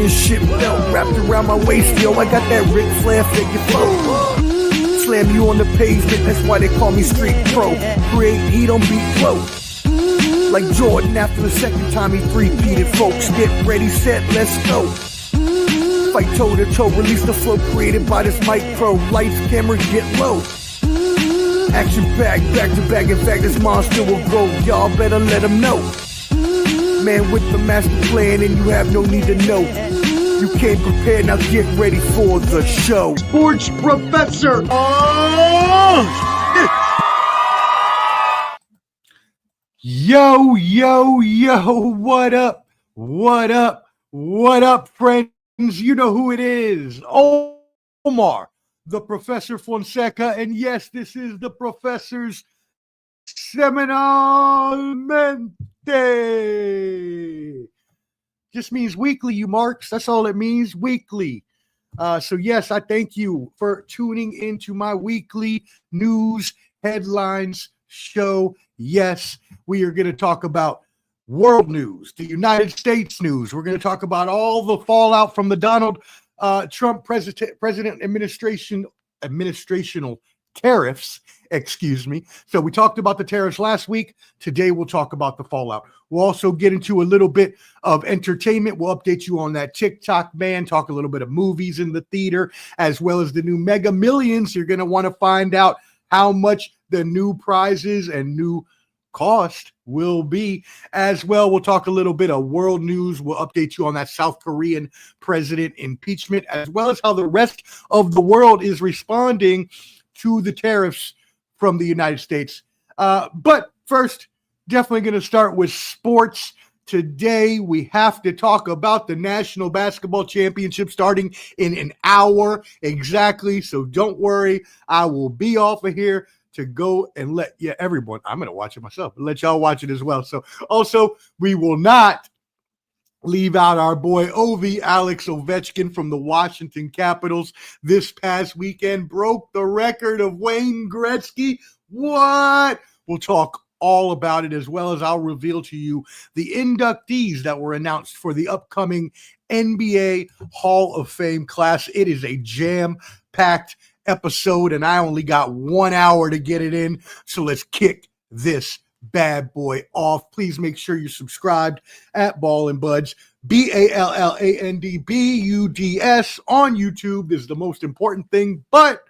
championship belt wrapped around my waist, yo. I got that Ric Flair figure flow. Slam you on the pavement, that's why they call me Street Pro. Create heat on beat flow. Like Jordan after the second time he three-peated, folks. Get ready, set, let's go. Fight toe to toe, release the flow created by this mic pro. Lights, camera, get low. Action packed, back to back. In fact, this monster will grow. Y'all better let him know. Man with the master plan, and you have no need to know. You came prepared, now get ready for the show. Sports Professor. Oh, Yo, yo, yo, what up? What up? What up, friends? You know who it is. Omar, the Professor Fonseca, and yes, this is the Professor's Semanalmente. Just means weekly, you marks. That's all it means, weekly. So yes, I thank you for tuning into my weekly news headlines show. Yes, we are going to talk about world news, the United States news. We're going to talk about all the fallout from the Donald Trump president administrational tariffs, excuse me. So we talked about the tariffs last week. Today we'll talk about the fallout. We'll also get into a little bit of entertainment. We'll update you on that TikTok ban, talk a little bit of movies in the theater, as well as the new Mega Millions. You're going to want to find out how much the new prizes and new cost will be as well. We'll talk a little bit of world news. We'll update you on that South Korean president impeachment, as well as how the rest of the world is responding to the tariffs from the United States. But first, definitely going to start with sports. Today, we have to talk about the National Basketball Championship starting in an hour exactly. So don't worry, I will be off of here to go and let everyone, I'm going to watch it myself, let y'all watch it as well. So also, we will not leave out our boy Alex Ovechkin from the Washington Capitals. This past weekend broke the record of Wayne Gretzky. What? We'll talk all about it, as well as I'll reveal to you the inductees that were announced for the upcoming NBA Hall of Fame class. It is a jam-packed episode, and I only got 1 hour to get it in. So let's kick this bad boy off. Please make sure you're subscribed at Ball and Buds, BALLANDBUDS on YouTube. This is the most important thing. But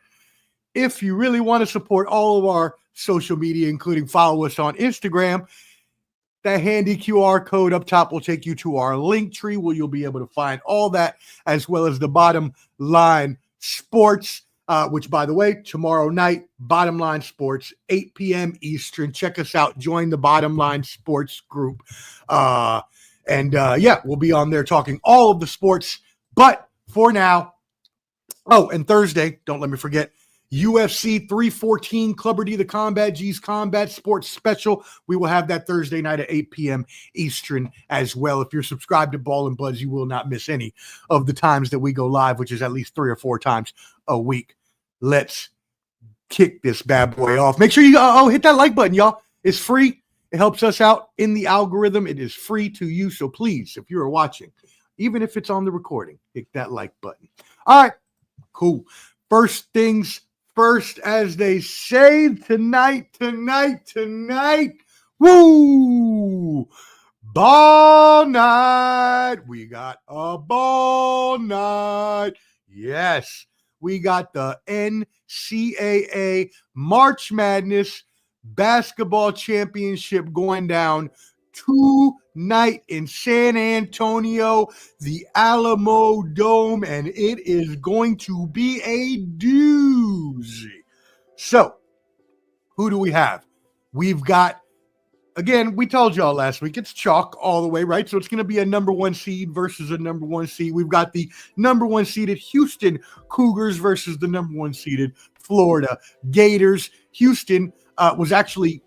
if you really want to support all of our social media, including follow us on Instagram, that handy QR code up top will take you to our link tree, where you'll be able to find all that, as well as the Bottom Line Sports, which, by the way, tomorrow night, Bottom Line Sports, 8 p.m. Eastern. Check us out. Join the Bottom Line Sports group. We'll be on there talking all of the sports. But for now, and Thursday, don't let me forget, UFC 314, Clubber D, the Combat G's Combat Sports Special. We will have that Thursday night at 8 p.m. Eastern as well. If you're subscribed to Ball and Buds, you will not miss any of the times that we go live, which is at least 3 or 4 times a week. Let's kick this bad boy off. Make sure you hit that like button, y'all. It's free. It helps us out in the algorithm. It is free to you. So please, if you are watching, even if it's on the recording, hit that like button. All right, cool. First things first, as they say, tonight. Woo! Ball night. We got a ball night. Yes, we got the NCAA March Madness Basketball Championship going down tonight in San Antonio, the Alamo Dome, and it is going to be a doozy. So, who do we have? We've got, again, we told y'all last week, it's chalk all the way, right? So it's going to be a number 1 seed versus a number 1 seed. We've got the number 1 seeded Houston Cougars versus the number 1 seeded Florida Gators. Houston was actually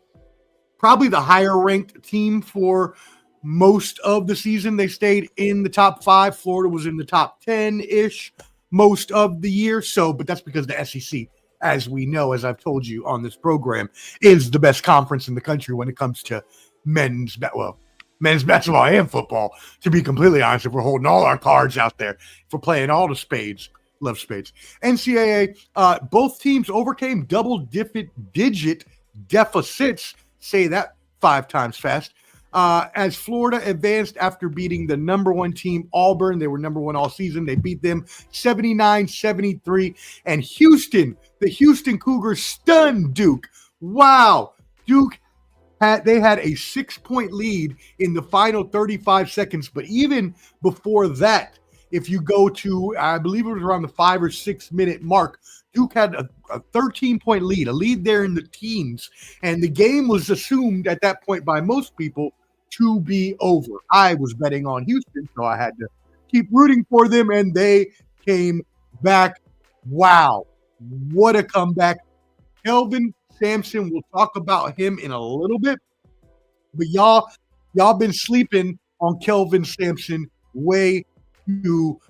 probably the higher ranked team for most of the season. They stayed in the top 5. Florida was in the top 10-ish most of the year. But that's because the SEC, as we know, as I've told you on this program, is the best conference in the country when it comes to men's, men's basketball and football, to be completely honest, if we're holding all our cards out there, if we're playing all the spades. Love spades. NCAA, both teams overcame double-digit deficits. Say that 5 times fast. As Florida advanced after beating the number 1 team, Auburn. They were number 1 all season. They beat them 79-73. And Houston, the Houston Cougars stunned Duke. Wow. Duke had a 6-point lead in the final 35 seconds. But even before that, if you go to, I believe it was around the 5 or 6 minute mark, Duke had a 13-point lead, a lead there in the teens. And the game was assumed at that point by most people to be over. I was betting on Houston, so I had to keep rooting for them, and they came back. Wow. What a comeback. Kelvin Sampson, we'll talk about him in a little bit. But y'all been sleeping on Kelvin Sampson way too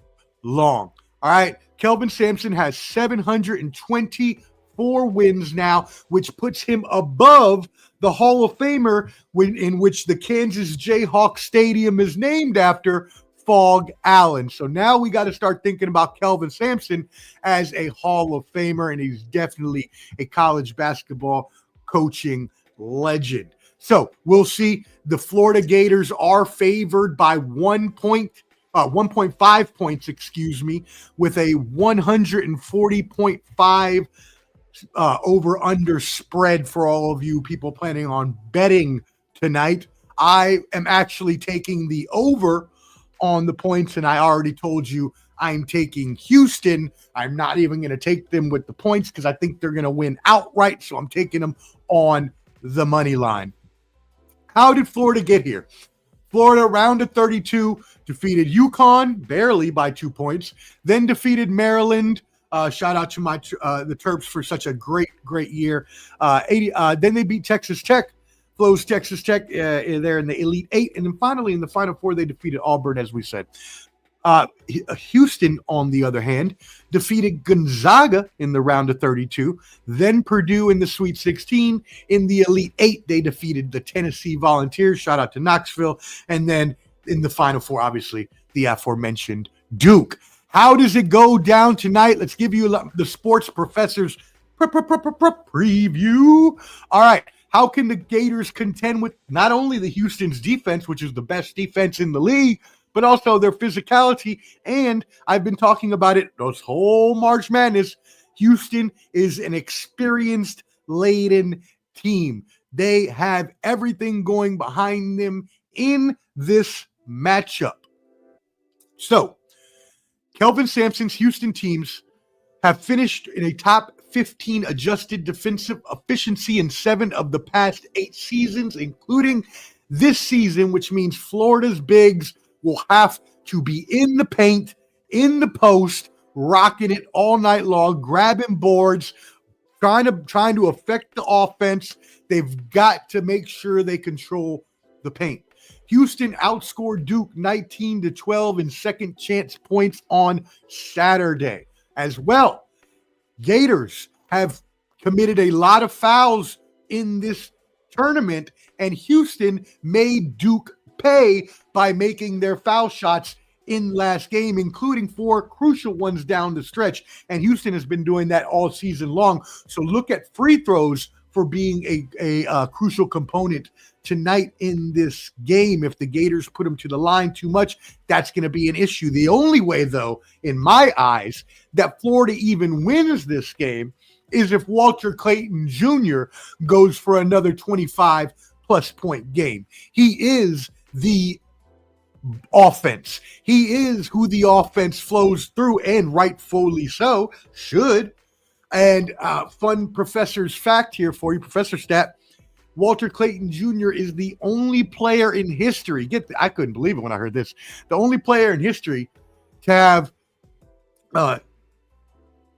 long. All right. Kelvin Sampson has 724 wins now, which puts him above the Hall of Famer in which the Kansas Jayhawks Stadium is named after, Fog Allen. So now we got to start thinking about Kelvin Sampson as a Hall of Famer, and he's definitely a college basketball coaching legend. So we'll see. The Florida Gators are favored by 1.5 points, with a 140.5 over-under spread for all of you people planning on betting tonight. I am actually taking the over on the points, and I already told you I'm taking Houston. I'm not even going to take them with the points because I think they're going to win outright, so I'm taking them on the money line. How did Florida get here? Florida, round of 32, defeated UConn barely by 2 points, then defeated Maryland. Shout out to the Terps for such a great year. Then they beat Texas Tech, Flo's Texas Tech there in the Elite Eight. And then finally in the Final Four, they defeated Auburn, as we said. Houston, on the other hand, defeated Gonzaga in the round of 32, then Purdue in the Sweet 16. In the Elite Eight, they defeated the Tennessee Volunteers. Shout out to Knoxville. And then in the Final Four, obviously, the aforementioned Duke. How does it go down tonight? Let's give you the sports professor's preview. All right. How can the Gators contend with not only the Houston's defense, which is the best defense in the league, but also their physicality? And I've been talking about it this whole March Madness. Houston is an experienced-laden team. They have everything going behind them in this matchup. So, Kelvin Sampson's Houston teams have finished in a top 15 adjusted defensive efficiency in 7 of the past 8 seasons, including this season, which means Florida's bigs will have to be in the paint, in the post, rocking it all night long, grabbing boards, trying to affect the offense. They've got to make sure they control the paint. Houston outscored Duke 19-12 in second chance points on Saturday. As well, Gators have committed a lot of fouls in this tournament, and Houston made Duke pay by making their foul shots in last game, including 4 crucial ones down the stretch. And Houston has been doing that all season long. So look at free throws for being a crucial component tonight in this game. If the Gators put them to the line too much, that's going to be an issue. The only way, though, in my eyes, that Florida even wins this game is if Walter Clayton Jr. goes for another 25-plus point game. He is the offense. He is who the offense flows through, and rightfully so, should. And fun professor's fact here for you, Professor Stat. Walter Clayton Jr. is the only player in history, I couldn't believe it when I heard this, the only player in history to have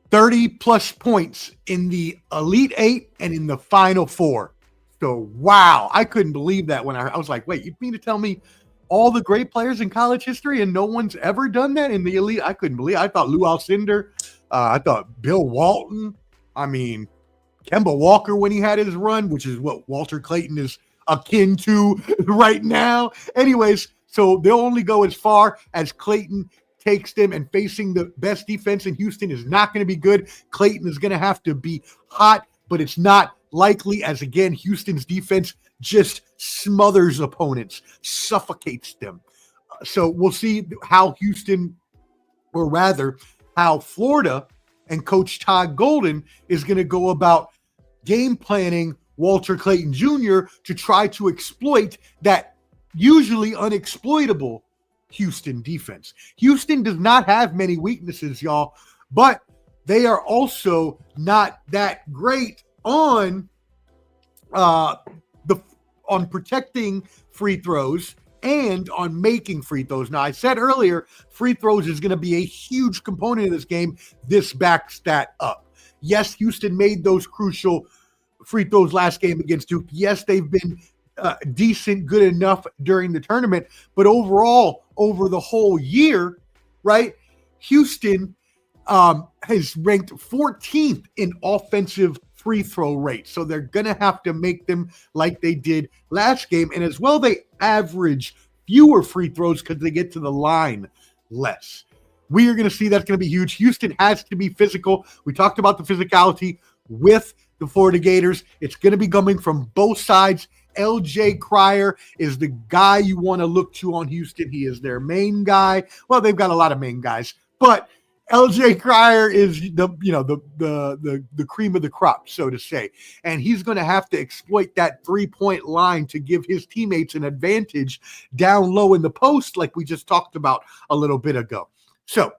30-plus points in the Elite Eight and in the Final Four. So, wow, I couldn't believe that when I was like, wait, you mean to tell me all the great players in college history and no one's ever done that in the Elite? I couldn't believe it. I thought Lou Alcindor, I thought Bill Walton, Kemba Walker when he had his run, which is what Walter Clayton is akin to right now. Anyways, so they'll only go as far as Clayton takes them, and facing the best defense in Houston is not going to be good. Clayton is going to have to be hot, but it's not likely, as again, Houston's defense just smothers opponents, suffocates them. So we'll see how Houston, or rather how Florida and Coach Todd Golden is going to go about game planning Walter Clayton Jr. to try to exploit that usually unexploitable Houston defense. Houston does not have many weaknesses, y'all, but they are also not that great on protecting free throws and on making free throws. Now, I said earlier, free throws is going to be a huge component of this game. This backs that up. Yes, Houston made those crucial free throws last game against Duke. Yes, they've been decent, good enough during the tournament, but overall, over the whole year, right, Houston has ranked 14th in offensive free throw rate. So they're going to have to make them like they did last game. And as well, they average fewer free throws because they get to the line less. We are going to see that's going to be huge. Houston has to be physical. We talked about the physicality with the Florida Gators. It's going to be coming from both sides. LJ Cryer is the guy you want to look to on Houston. He is their main guy. Well, they've got a lot of main guys, but LJ Cryer is the cream of the crop, so to say. And he's going to have to exploit that 3-point line to give his teammates an advantage down low in the post, like we just talked about a little bit ago. So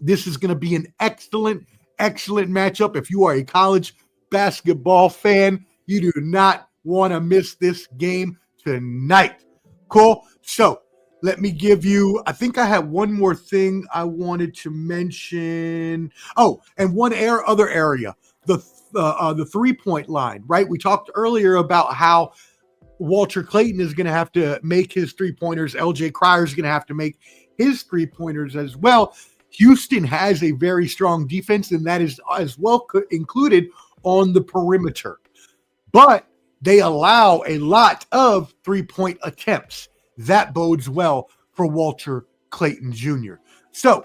this is going to be an excellent matchup. If you are a college basketball fan, you do not want to miss this game tonight. Cool. So let me give you, I think I had one more thing I wanted to mention. Oh, and one other area, the 3-point line, right? We talked earlier about how Walter Clayton is going to have to make his 3-pointers. LJ Cryer is going to have to make his 3-pointers as well. Houston has a very strong defense, and that is as well included on the perimeter. But they allow a lot of 3-point attempts. That bodes well for Walter Clayton Jr. So,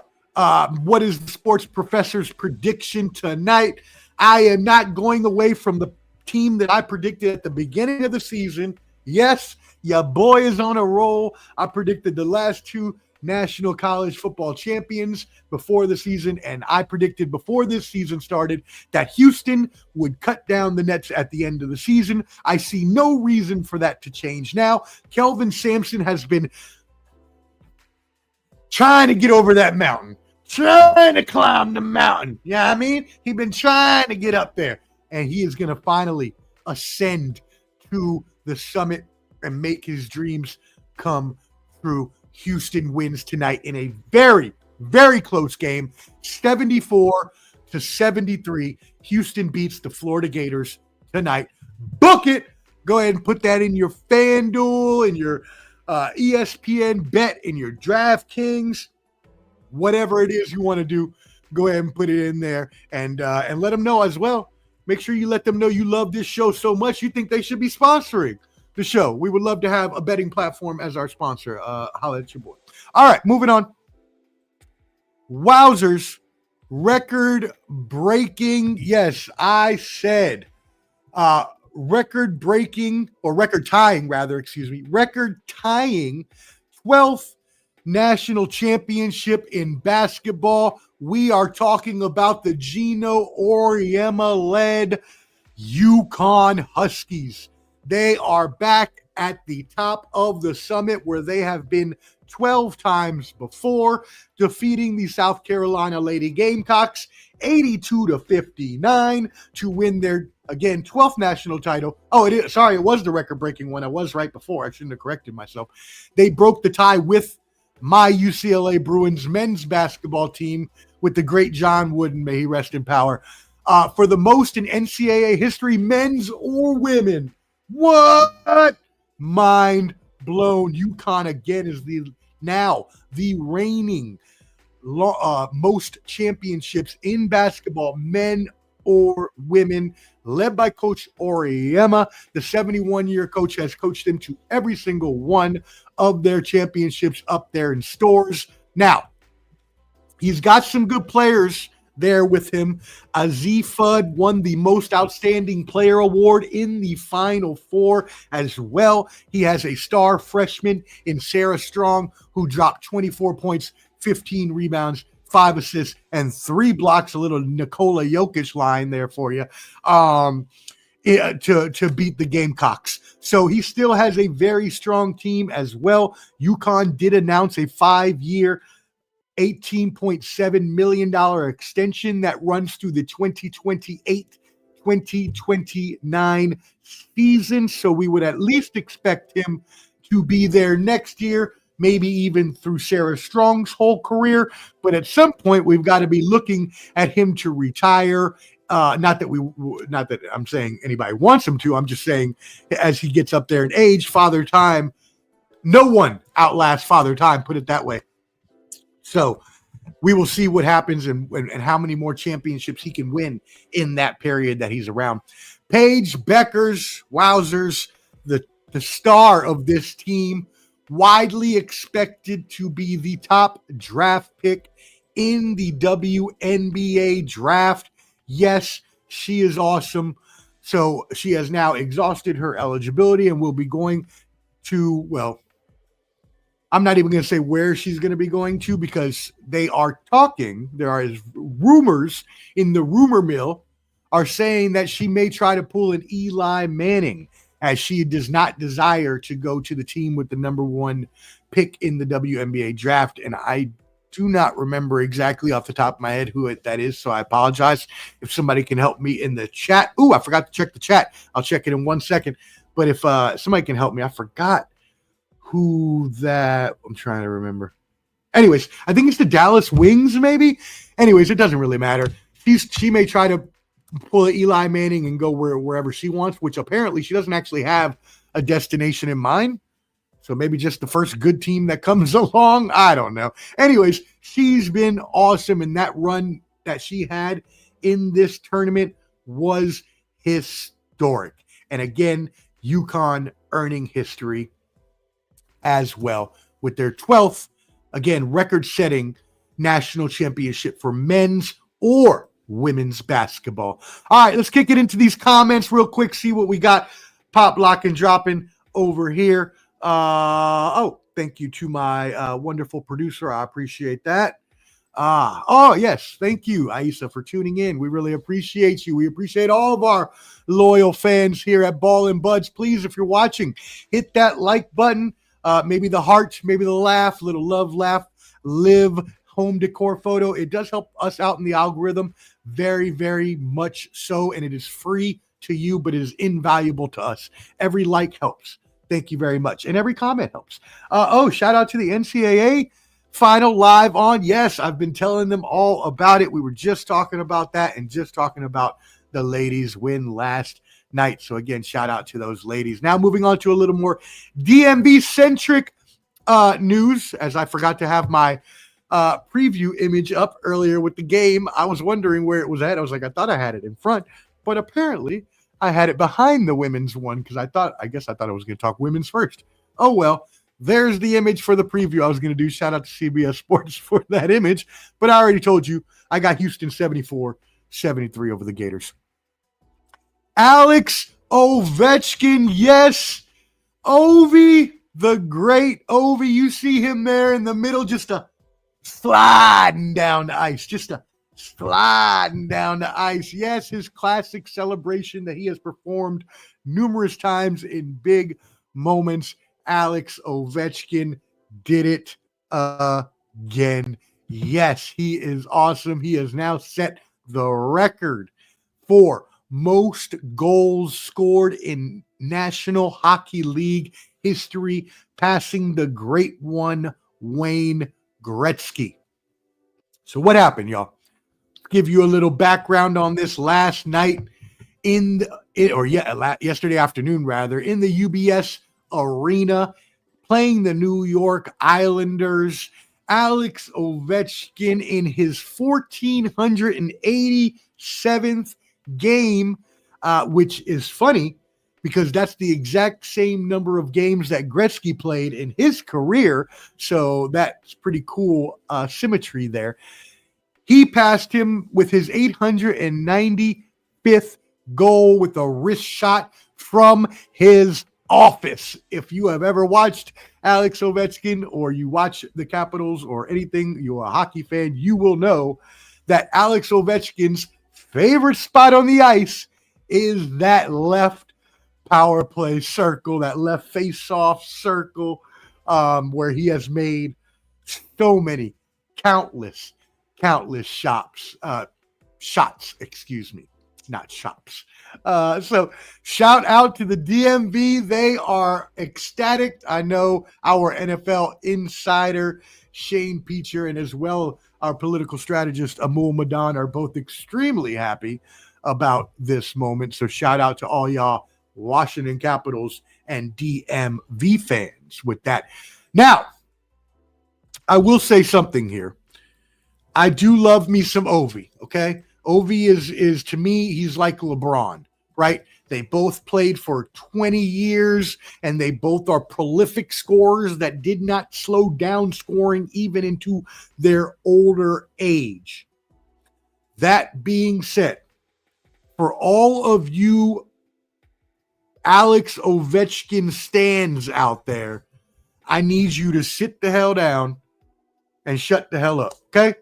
what is the sports professor's prediction tonight? I am not going away from the team that I predicted at the beginning of the season. Yes, your boy is on a roll. I predicted the last 2 national college football champions before the season, and I predicted before this season started that Houston would cut down the nets at the end of the season. I see no reason for that to change now. Kelvin Sampson has been trying to get over that mountain, trying to climb the mountain. You know what I mean? He's been trying to get up there, and he is going to finally ascend to the summit and make his dreams come true. Houston wins tonight in a very, very close game, 74-73. Houston beats the Florida Gators tonight. Book it. Go ahead and put that in your FanDuel, in your ESPN bet, in your DraftKings, whatever it is you want to do. Go ahead and put it in there and let them know as well. Make sure you let them know you love this show so much you think they should be sponsoring the show. We would love to have a betting platform as our sponsor. Holla at your boy. All right, moving on. Wowzers, record-breaking. Yes, I said record-breaking, or record-tying, rather, record-tying 12th national championship in basketball. We are talking about the Gino Auriemma-led UConn Huskies. They are back at the top of the summit where they have been 12 times before, defeating the South Carolina Lady Gamecocks 82-59 to win their, again, 12th national title. Oh, it was the record-breaking one. I was right before. I shouldn't have corrected myself. They broke the tie with my UCLA Bruins men's basketball team with the great John Wooden, may he rest in power, for the most in NCAA history, men's or women. What? Mind blown. UConn again is now the reigning most championships in basketball, men or women, led by Coach Auriemma. The 71-year coach has coached them to every single one of their championships up there in Stores. Now, he's got some good players there with him. Aziz Fudd won the Most Outstanding Player Award in the Final Four as well. He has a star freshman in Sarah Strong, who dropped 24 points, 15 rebounds, 5 assists, and 3 blocks. A little Nikola Jokic line there for you to beat the Gamecocks. So he still has a very strong team as well. UConn did announce a 5-year, $18.7 million extension that runs through the 2028-2029 season. So we would at least expect him to be there next year, maybe even through Sarah Strong's whole career. But at some point, we've got to be looking at him to retire. Not that I'm saying anybody wants him to. I'm just saying as he gets up there in age, Father Time, no one outlasts Father Time, put it that way. So we will see what happens and how many more championships he can win in that period that he's around. Paige Bueckers, wowzers, the star of this team, widely expected to be the top draft pick in the WNBA draft. Yes, she is awesome. So she has now exhausted her eligibility and will be going to, well, I'm not even going to say where she's going to be going to because they are talking. There are rumors in the rumor mill are saying that she may try to pull an Eli Manning, as she does not desire to go to the team with the number 1 pick in the WNBA draft. And I do not remember exactly off the top of my head who that is, so I apologize. If somebody can help me in the chat. Ooh, I forgot to check the chat. I'll check it in 1 second. But if somebody can help me, I forgot who that, I'm trying to remember. Anyways, I think it's the Dallas Wings, maybe. Anyways, it doesn't really matter. She may try to pull Eli Manning and go wherever she wants, which apparently she doesn't actually have a destination in mind. So maybe just the first good team that comes along. I don't know. Anyways, she's been awesome, and that run that she had in this tournament was historic. And again, UConn earning history as well with their 12th, again, record-setting national championship for men's or women's basketball. All right, let's kick it into these comments real quick, see what we got pop, lock, and dropping over here. Thank you to my wonderful producer. I appreciate that. Yes, thank you, Aisa, for tuning in. We really appreciate you. We appreciate all of our loyal fans here at Ball and Buds. Please, if you're watching, hit that like button. Maybe the heart, maybe the laugh, little love laugh, live home decor photo. It does help us out in the algorithm very, very much so, and it is free to you, but it is invaluable to us. Every like helps. Thank you very much. And every comment helps. Shout out to the NCAA final live on. Yes, I've been telling them all about it. We were just talking about that and just talking about the ladies' win last night. So again, shout out to those ladies. Now moving on to a little more DMV-centric news, as I forgot to have my preview image up earlier with the game. I was wondering where it was at. I was like, I thought I had it in front, but apparently I had it behind the women's one because I guess I thought I was going to talk women's first. Oh, well, there's the image for the preview I was going to do. Shout out to CBS Sports for that image, but I already told you I got Houston 74-73 over the Gators. Alex Ovechkin, yes, Ovi, the great Ovi. You see him there in the middle, just sliding down the ice, Yes, his classic celebration that he has performed numerous times in big moments. Alex Ovechkin did it again. Yes, he is awesome. He has now set the record for most goals scored in National Hockey League history, passing the great one, Wayne Gretzky. So what happened, y'all? Give you a little background on this last night yesterday afternoon, rather, in the UBS Arena, playing the New York Islanders. Alex Ovechkin in his 1,487th game, which is funny because that's the exact same number of games that Gretzky played in his career. So that's pretty cool symmetry there. He passed him with his 895th goal with a wrist shot from his office. If you have ever watched Alex Ovechkin or you watch the Capitals or anything, you're a hockey fan, you will know that Alex Ovechkin's favorite spot on the ice is that left power play circle, that left face-off circle, where he has made so many countless shots, not shops. So shout out to the DMV. They are ecstatic. I know our NFL insider, Shane Peacher, and as well our political strategist, Amul Madan, are both extremely happy about this moment. So shout out to all y'all Washington Capitals and DMV fans with that. Now, I will say something here. I do love me some Ovi, okay? Ovi is to me, he's like LeBron, right? They both played for 20 years, and they both are prolific scorers that did not slow down scoring even into their older age. That being said, for all of you Alex Ovechkin stands out there, I need you to sit the hell down and shut the hell up, okay?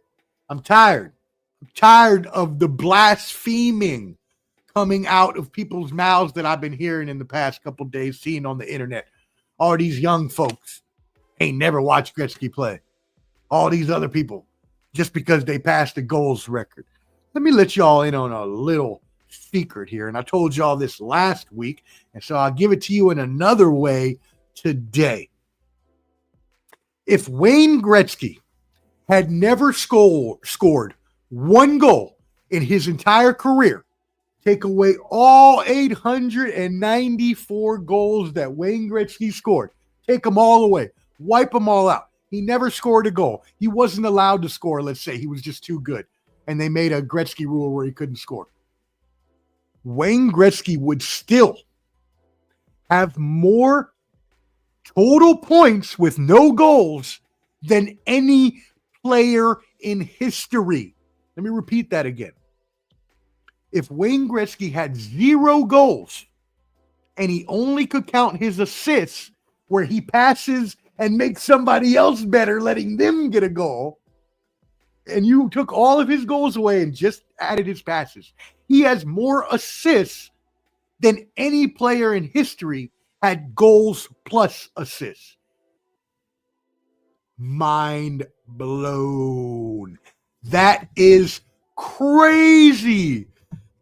I'm tired. I'm tired of the blaspheming coming out of people's mouths that I've been hearing in the past couple days, seeing on the internet. All these young folks ain't never watched Gretzky play. All these other people, just because they passed the goals record. Let me let y'all in on a little secret here. And I told y'all this last week, and so I'll give it to you in another way today. If Wayne Gretzky had never scored one goal in his entire career, take away all 894 goals that Wayne Gretzky scored, take them all away, wipe them all out. He never scored a goal. He wasn't allowed to score, let's say. He was just too good. And they made a Gretzky rule where he couldn't score. Wayne Gretzky would still have more total points with no goals than any player in history. Let me repeat that again. If Wayne Gretzky had 0 goals and he only could count his assists where he passes and makes somebody else better, letting them get a goal, and you took all of his goals away and just added his passes, he has more assists than any player in history had goals plus assists. Mind blown. That is crazy.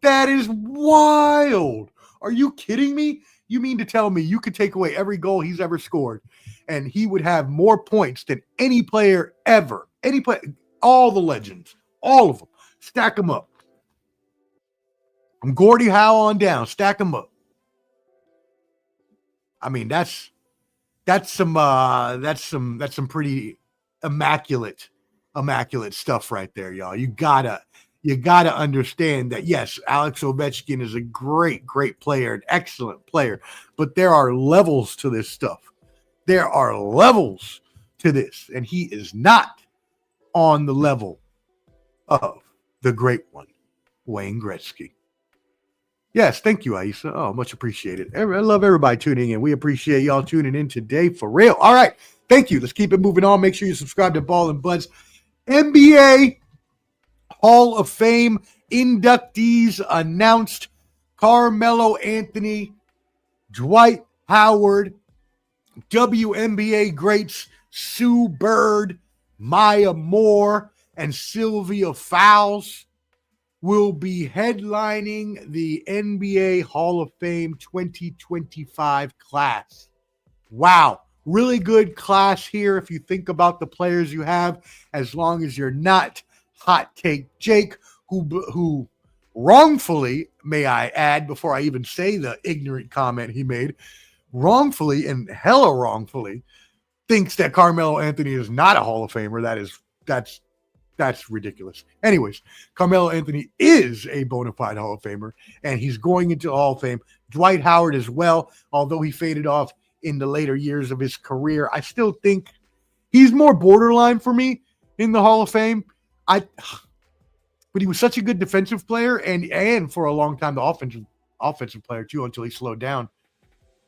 That is wild. Are you kidding me? You mean to tell me you could take away every goal he's ever scored and he would have more points than any player ever? Any player, all the legends, all of them. Stack them up. From Gordie Howe on down, stack them up. I mean, that's some pretty immaculate stuff right there, y'all. You gotta understand that, yes, Alex Ovechkin is a great player, an excellent player, but there are levels to this stuff. There are levels to this, and he is not on the level of the great one, Wayne Gretzky. Yes, thank you, Aisa. Oh, much appreciated. I love everybody tuning in. We appreciate y'all tuning in today for real. All right, thank you. Let's keep it moving on. Make sure you subscribe to Ball and Buds. NBA Hall of Fame inductees announced: Carmelo Anthony, Dwight Howard, WNBA greats Sue Bird, Maya Moore, and Sylvia Fowles will be headlining the NBA Hall of Fame 2025 class. Wow. Really good class here if you think about the players you have, as long as you're not Hot Take Jake, who wrongfully, may I add, before I even say the ignorant comment he made, wrongfully and hella wrongfully thinks that Carmelo Anthony is not a Hall of Famer. That's That's ridiculous. Anyways, Carmelo Anthony is a bona fide Hall of Famer, and he's going into the Hall of Fame. Dwight Howard as well, although he faded off in the later years of his career. I still think he's more borderline for me in the Hall of Fame. But he was such a good defensive player, and for a long time the offensive player too, until he slowed down.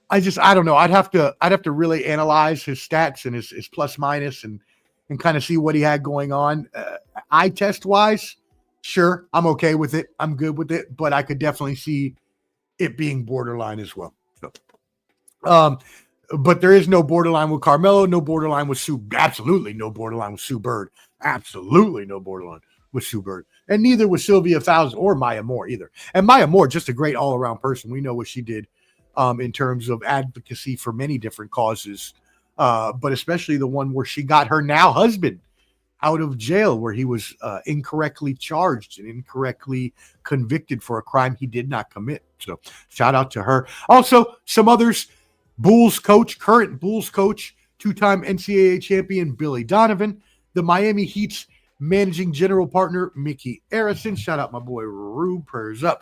I don't know. I'd have to really analyze his stats and his plus minus and kind of see what he had going on. Eye test wise, sure, I'm okay with it. I'm good with it, but I could definitely see it being borderline as well. So, but there is no borderline with Carmelo, no borderline with Sue. Absolutely no borderline with Sue Bird. Absolutely no borderline with Sue Bird. And neither was Sylvia Fowles or Maya Moore either. And Maya Moore, just a great all-around person. We know what she did in terms of advocacy for many different causes, but especially the one where she got her now husband out of jail, where he was incorrectly charged and incorrectly convicted for a crime he did not commit. So shout out to her. Also, some others, current Bulls coach, two-time NCAA champion Billy Donovan, the Miami Heat's managing general partner Mickey Arison, shout out my boy Rube, prayers up,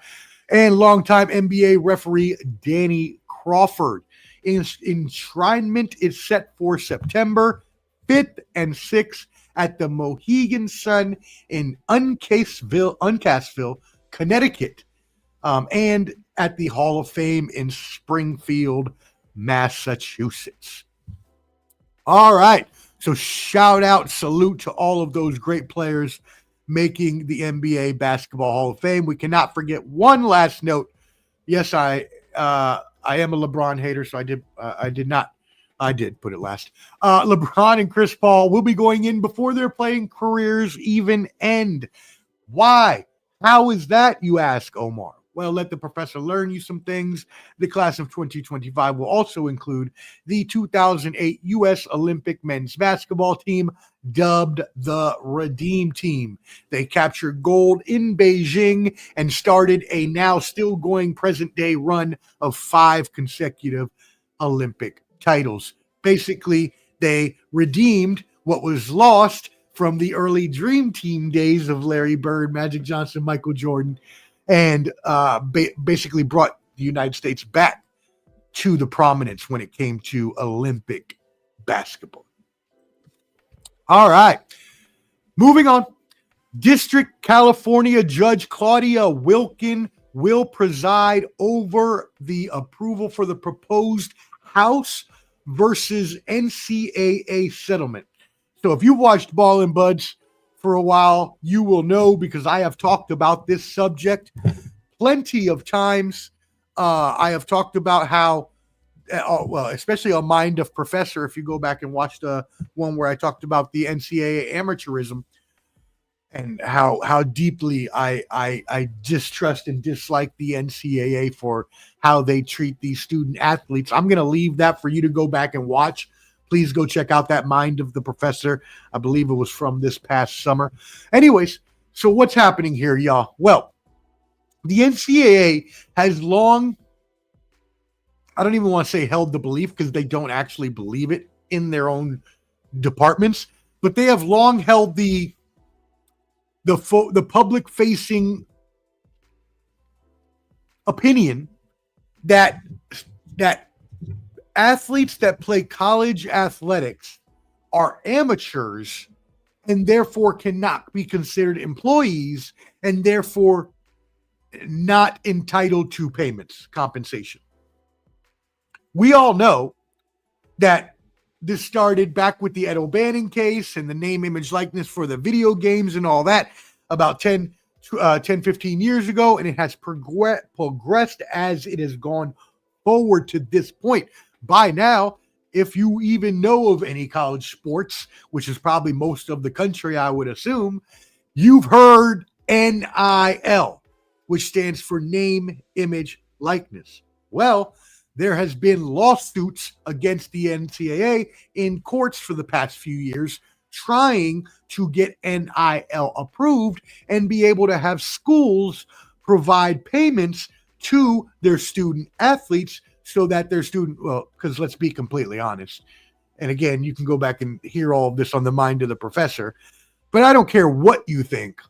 and longtime NBA referee Danny Crawford. Enshrinement is set for September 5th and 6th at the Mohegan Sun in Uncasville, Connecticut, and at the Hall of Fame in Springfield, Massachusetts. All right. So shout out, salute to all of those great players making the NBA Basketball Hall of Fame. We cannot forget one last note. Yes, I am a LeBron hater, so I did put it last. LeBron and Chris Paul will be going in before their playing careers even end. Why? How is that, you ask, Omar? Well, let the professor learn you some things. The class of 2025 will also include the 2008 U.S. Olympic men's basketball team, dubbed the Redeem Team. They captured gold in Beijing and started a now still going present day run of 5 consecutive Olympic titles. Basically, they redeemed what was lost from the early Dream Team days of Larry Bird, Magic Johnson, Michael Jordan, and basically brought the United States back to the prominence when it came to Olympic basketball. All right. Moving on. District California Judge Claudia Wilkin will preside over the approval for the proposed House versus NCAA settlement. So if you watched Ball and Buds for a while, you will know, because I have talked about this subject plenty of times. I have talked about how, especially on Mind of Professor, if you go back and watch the one where I talked about the NCAA amateurism and how deeply I distrust and dislike the NCAA for how they treat these student athletes. I'm going to leave that for you to go back and watch. Please go check out that Mind of the Professor. I believe it was from this past summer. Anyways, so what's happening here, y'all? Well, the NCAA has long, I don't even want to say held the belief, because they don't actually believe it in their own departments, but they have long held the public-facing opinion that athletes that play college athletics are amateurs and therefore cannot be considered employees and therefore not entitled to payments, compensation. We all know that this started back with the Ed O'Bannon case and the name, image, likeness for the video games and all that about 10, 15 years ago, and it has progressed as it has gone forward to this point. By now, if you even know of any college sports, which is probably most of the country, I would assume, you've heard NIL, which stands for name, image, likeness. Well, there has been lawsuits against the NCAA in courts for the past few years trying to get NIL approved and be able to have schools provide payments to their student athletes so that their because let's be completely honest, and again, you can go back and hear all of this on the Mind of the Professor. But I don't care what you think.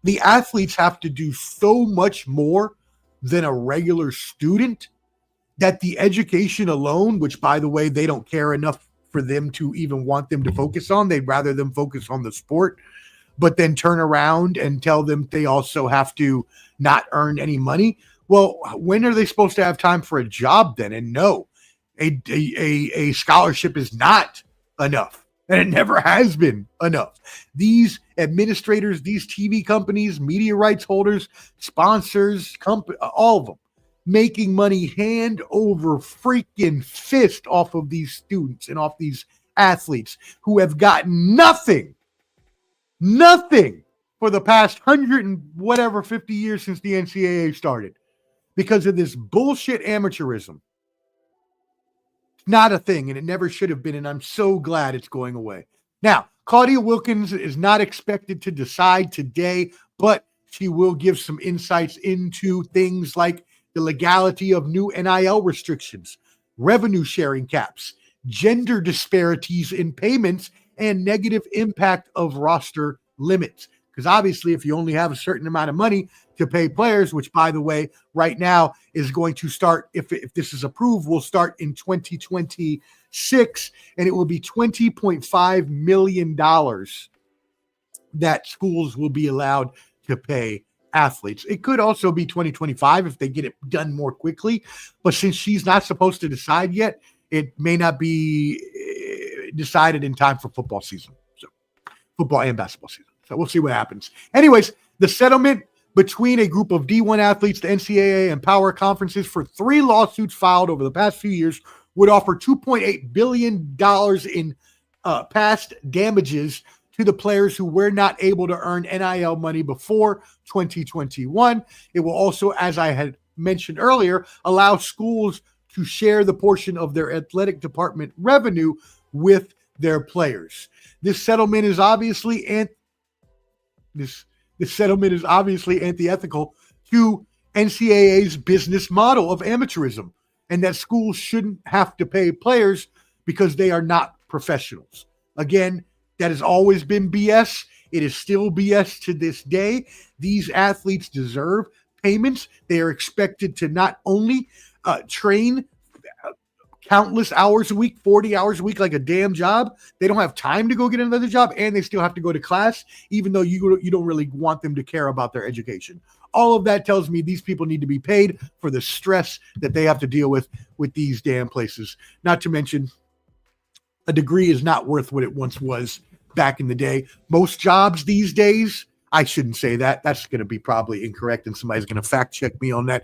The athletes have to do so much more than a regular student that the education alone, which by the way, they don't care enough for them to even want them to focus on. They'd rather them focus on the sport, but then turn around and tell them they also have to not earn any money. Well, when are they supposed to have time for a job then? And no, a scholarship is not enough. And it never has been enough. These administrators, these TV companies, media rights holders, sponsors, all of them, making money hand over freaking fist off of these students and off these athletes who have gotten nothing for the past 100 and whatever 50 years since the NCAA started because of this bullshit amateurism. It's not a thing, and it never should have been, and I'm so glad it's going away. Now, Claudia Wilkins is not expected to decide today, but she will give some insights into things like the legality of new NIL restrictions, revenue sharing caps, gender disparities in payments, and negative impact of roster limits. Because obviously, if you only have a certain amount of money to pay players, which, by the way, right now is going to start, if this is approved, will start in 2026, and it will be $20.5 million that schools will be allowed to pay athletes. It could also be 2025 if they get it done more quickly, but since she's not supposed to decide yet, it may not be decided in time for football season. So football and basketball season. So we'll see what happens. Anyways, the settlement between a group of D1 athletes, the NCAA, and power conferences for 3 lawsuits filed over the past few years would offer $2.8 billion in past damages to the players who were not able to earn NIL money before 2021. It will also, as I had mentioned earlier, allow schools to share the portion of their athletic department revenue with their players. This settlement is obviously antithetical to NCAA's business model of amateurism, and that schools shouldn't have to pay players because they are not professionals. Again, that has always been BS. It is still BS to this day. These athletes deserve payments. They are expected to not only train countless hours a week, 40 hours a week, like a damn job. They don't have time to go get another job, and they still have to go to class, even though you don't really want them to care about their education. All of that tells me these people need to be paid for the stress that they have to deal with these damn places. Not to mention, a degree is not worth what it once was back in the day. Most jobs these days, I shouldn't say that. That's going to be probably incorrect, and somebody's going to fact check me on that.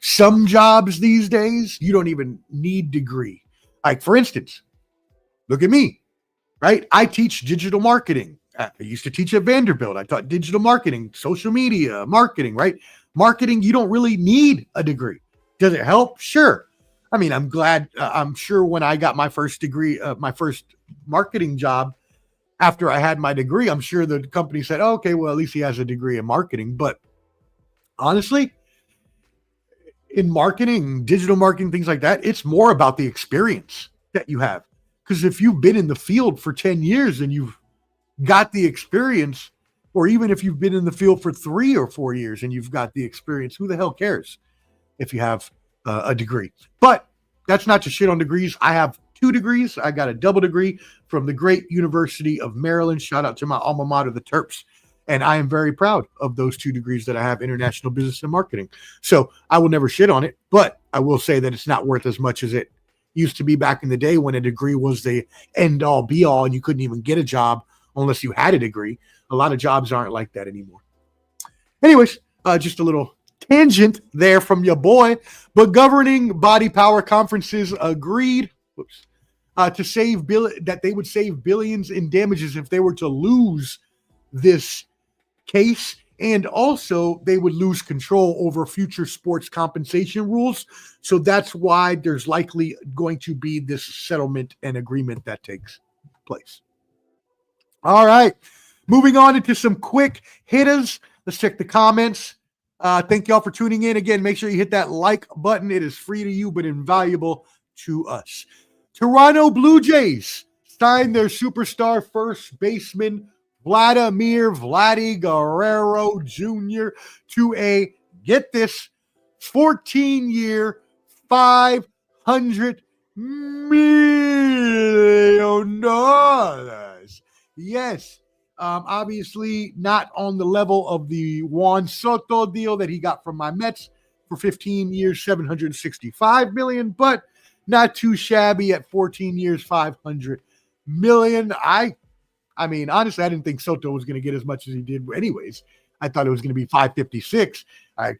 Some jobs these days, you don't even need degree. Like, for instance, look at me, right? I teach digital marketing. I used to teach at Vanderbilt. I taught digital marketing, social media, marketing, right? Marketing, you don't really need a degree. Does it help? Sure. I mean, I'm glad, I'm sure when I got my first degree, my first marketing job after I had my degree, I'm sure the company said, oh, okay, well, at least he has a degree in marketing. But honestly, in marketing, digital marketing, things like that, it's more about the experience that you have. Because if you've been in the field for 10 years and you've got the experience, or even if you've been in the field for 3 or 4 years and you've got the experience, who the hell cares if you have a degree? But that's not to shit on degrees. I have 2 degrees. I got a double degree from the great University of Maryland. Shout out to my alma mater, the Terps. And I am very proud of those 2 degrees that I have, international business and marketing. So I will never shit on it, but I will say that it's not worth as much as it used to be back in the day when a degree was the end all be all and you couldn't even get a job unless you had a degree. A lot of jobs aren't like that anymore. Anyways, just a little tangent there from your boy, but governing body power conferences agreed to save that they would save billions in damages if they were to lose this case, and also they would lose control over future sports compensation rules. So that's why there's likely going to be this settlement and agreement that takes place. All right, moving on into some quick hitters. Let's check the comments. Thank y'all for tuning in. Again, make sure you hit that like button. It is free to you, but invaluable to us. Toronto Blue Jays signed their superstar first baseman Vladimir Vladdy Guerrero Jr. to a, get this, 14-year, $500 million. Yes. Obviously not on the level of the Juan Soto deal that he got from my Mets for 15 years, $765 million, but not too shabby at 14 years, $500 million. I mean, honestly, I didn't think Soto was going to get as much as he did anyways. I thought it was going to be 556. I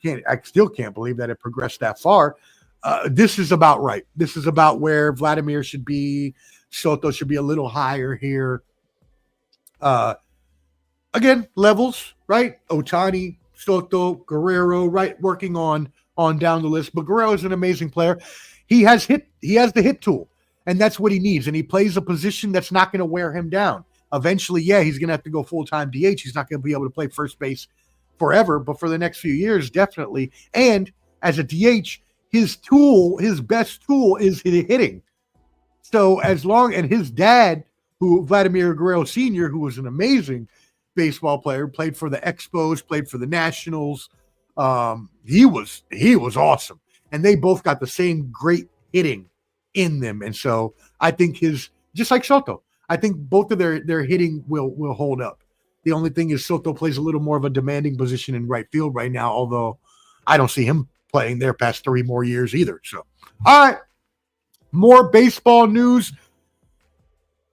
still can't believe that it progressed that far. This is about right. This is about where Vladimir should be. Soto should be a little higher here. Again, levels, right? Ohtani, Soto, Guerrero, right? Working on down the list. But Guerrero is an amazing player. He has the hit tool, and that's what he needs. And he plays a position that's not going to wear him down. Eventually, yeah, he's going to have to go full-time DH. He's not going to be able to play first base forever, but for the next few years, definitely. And as a DH, his best tool is hitting. So and his dad, Vladimir Guerrero Sr., who was an amazing baseball player, played for the Expos, played for the Nationals. He was awesome. And they both got the same great hitting in them. And so I think just like Soto, I think both of their hitting will hold up. The only thing is Soto plays a little more of a demanding position in right field right now, although I don't see him playing there past 3 more years either. So, all right, more baseball news.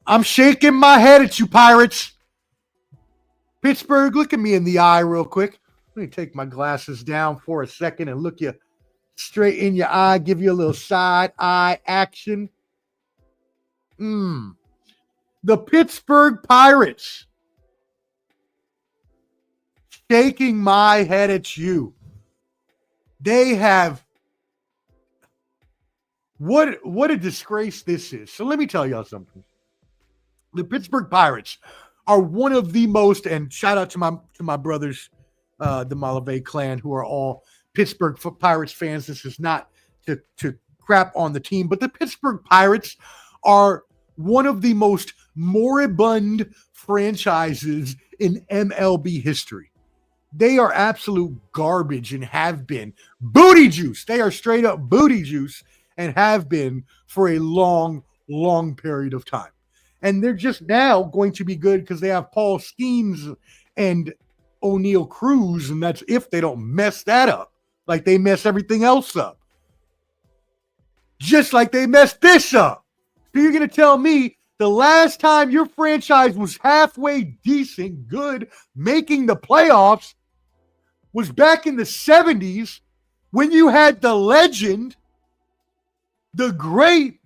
I'm shaking my head at you, Pirates. Pittsburgh, look at me in the eye real quick. Let me take my glasses down for a second and look you straight in your eye, give you a little side eye action. The Pittsburgh Pirates. Shaking my head at you. They have what a disgrace this is. So let me tell y'all something. The Pittsburgh Pirates are one of the most, and shout out to my brothers, the Malave clan, who are all Pittsburgh Pirates fans. This is not to crap on the team, but the Pittsburgh Pirates are one of the most moribund franchises in MLB history. They are absolute garbage and have been. Booty juice. They are straight up booty juice and have been for a long, long period of time. And they're just now going to be good because they have Paul Skeens and O'Neal Cruz, and that's if they don't mess that up like they mess everything else up. Just like they messed this up. So you're going to tell me the last time your franchise was halfway decent, good, making the playoffs was back in the 70s when you had the legend, the great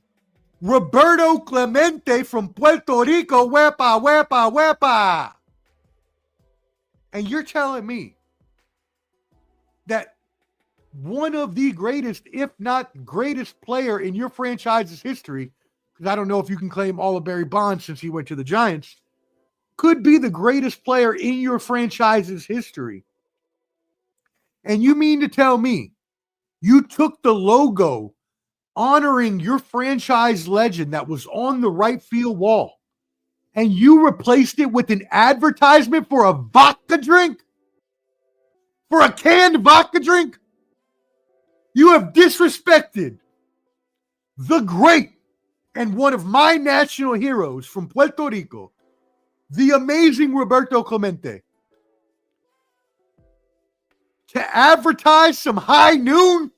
Roberto Clemente from Puerto Rico, wepa. And you're telling me that one of the greatest, if not greatest player in your franchise's history, because I don't know if you can claim all of Barry Bonds since he went to the Giants, could be the greatest player in your franchise's history. And you mean to tell me you took the logo honoring your franchise legend that was on the right field wall and you replaced it with an advertisement for a vodka drink? For a canned vodka drink? You have disrespected the great and one of my national heroes from Puerto Rico, the amazing Roberto Clemente, to advertise some high noon.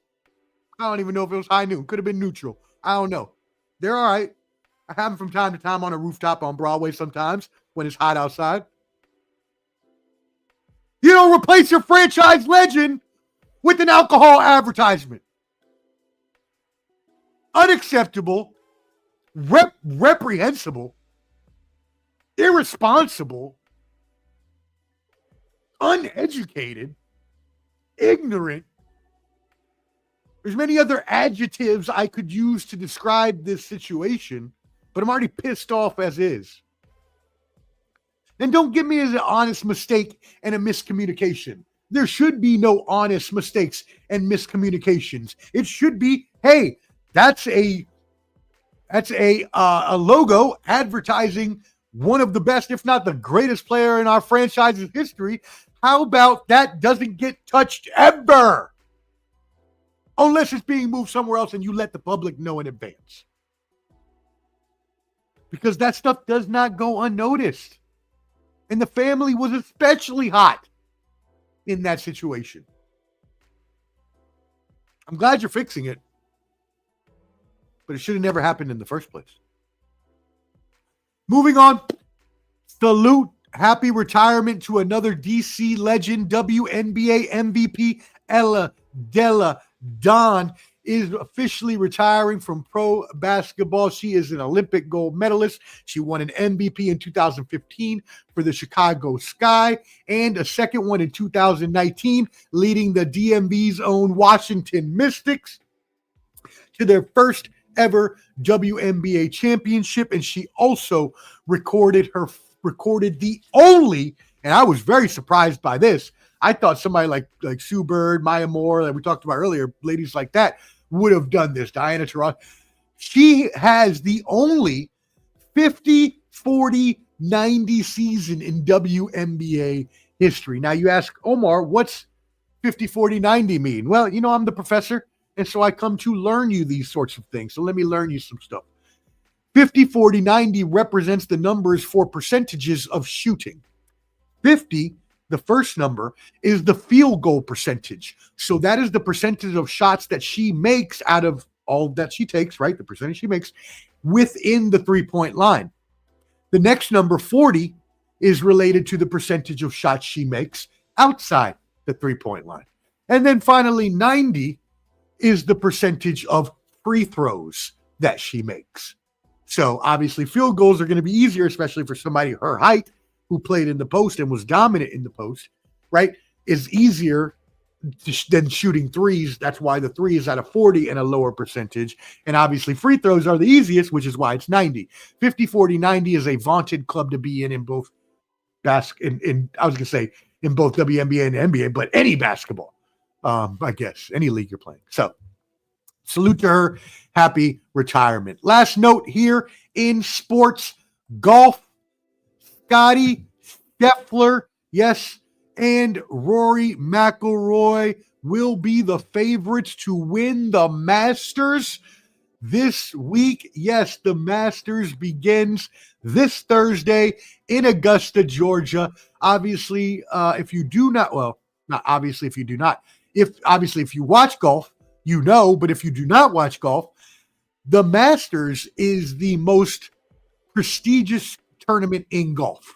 I don't even know if it was high noon. Could have been neutral. I don't know. They're all right. I have them from time to time on a rooftop on Broadway sometimes when it's hot outside. You don't replace your franchise legend with an alcohol advertisement. Unacceptable. Reprehensible. Irresponsible. Uneducated. Ignorant. There's many other adjectives I could use to describe this situation, but I'm already pissed off as is. And don't give me as an honest mistake and a miscommunication. There should be no honest mistakes and miscommunications. It should be, hey, that's a logo advertising one of the best, if not the greatest player in our franchise's history. How about that doesn't get touched ever? Unless it's being moved somewhere else and you let the public know in advance. Because that stuff does not go unnoticed. And the family was especially hot in that situation. I'm glad you're fixing it. But it should have never happened in the first place. Moving on. Salute. Happy retirement to another DC legend. WNBA MVP Ella Della Don is officially retiring from pro basketball. She is an Olympic gold medalist. She won an MVP in 2015 for the Chicago Sky and a second one in 2019, leading the DMV's own Washington Mystics to their first ever WNBA championship. And she also recorded the only, and I was very surprised by this. I thought somebody like Sue Bird, Maya Moore, that we talked about earlier, ladies like that, would have done this. Diana Taurasi. She has the only 50, 40, 90 season in WNBA history. Now you ask, Omar, what's 50, 40, 90 mean? Well, I'm the professor, and so I come to learn you these sorts of things. So let me learn you some stuff. 50, 40, 90 represents the numbers for percentages of shooting. 50, the first number, is the field goal percentage. So that is the percentage of shots that she makes out of all that she takes, right? The percentage she makes within the three-point line. The next number, 40, is related to the percentage of shots she makes outside the three-point line. And then finally, 90 is the percentage of free throws that she makes. So obviously field goals are going to be easier, especially for somebody her height who played in the post and was dominant in the post, right? Is easier than shooting threes. That's why the three is at a 40 and a lower percentage. And obviously free throws are the easiest, which is why it's 90. 50, 40, 90 is a vaunted club to be in both I was going to say in both WNBA and NBA, but any basketball, I guess, any league you're playing. So salute to her. Happy retirement. Last note here in sports, golf. Scotty Scheffler, yes, and Rory McIlroy will be the favorites to win the Masters this week. Yes, the Masters begins this Thursday in Augusta, Georgia. Obviously, if you do not, well, not obviously if you do not, if you watch golf, but if you do not watch golf, the Masters is the most prestigious tournament in golf.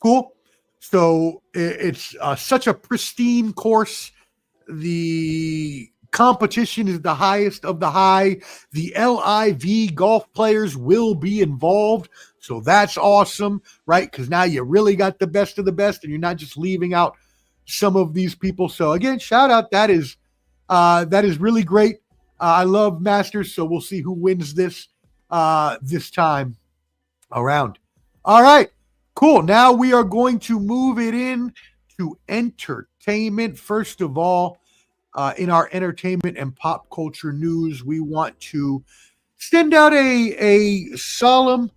Cool. So it's such a pristine course. The competition is the highest of the high. The LIV golf players will be involved. So that's awesome, right? Because now you really got the best of the best and you're not just leaving out some of these people. So again, shout out. That is really great. I love Masters. So we'll see who wins this time around. All right, cool. Now we are going to move it in to entertainment. First of all, in our entertainment and pop culture news, we want to send out a solemn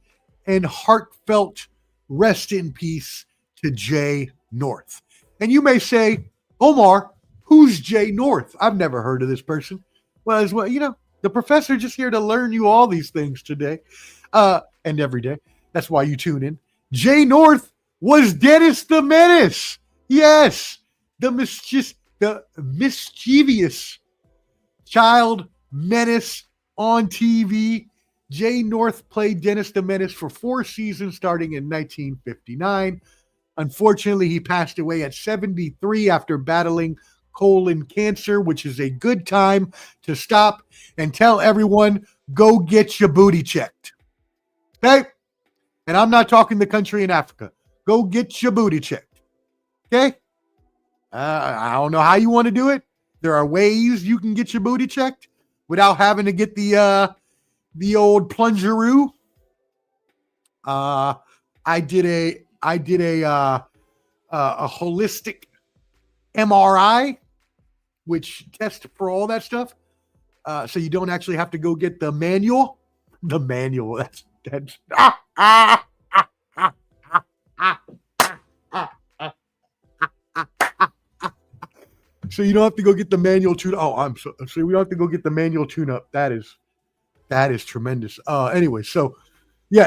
and heartfelt rest in peace to Jay North. And you may say, Omar, who's Jay North? I've never heard of this person. Well, the professor just here to learn you all these things today and every day. That's why you tune in. Jay North was Dennis the Menace. Yes, the mischievous child menace on TV. Jay North played Dennis the Menace for 4 seasons starting in 1959. Unfortunately, he passed away at 73 after battling colon cancer, which is a good time to stop and tell everyone, go get your booty checked. Okay? And I'm not talking the country in Africa. Go get your booty checked. Okay? I don't know how you want to do it. There are ways you can get your booty checked without having to get the old plungeroo. I did a holistic MRI, which tests for all that stuff. So you don't actually have to go get the manual. The manual, That's so you don't have to go get the manual tune. Oh, so we don't have to go get the manual tune up. That is tremendous. Anyway, so yeah,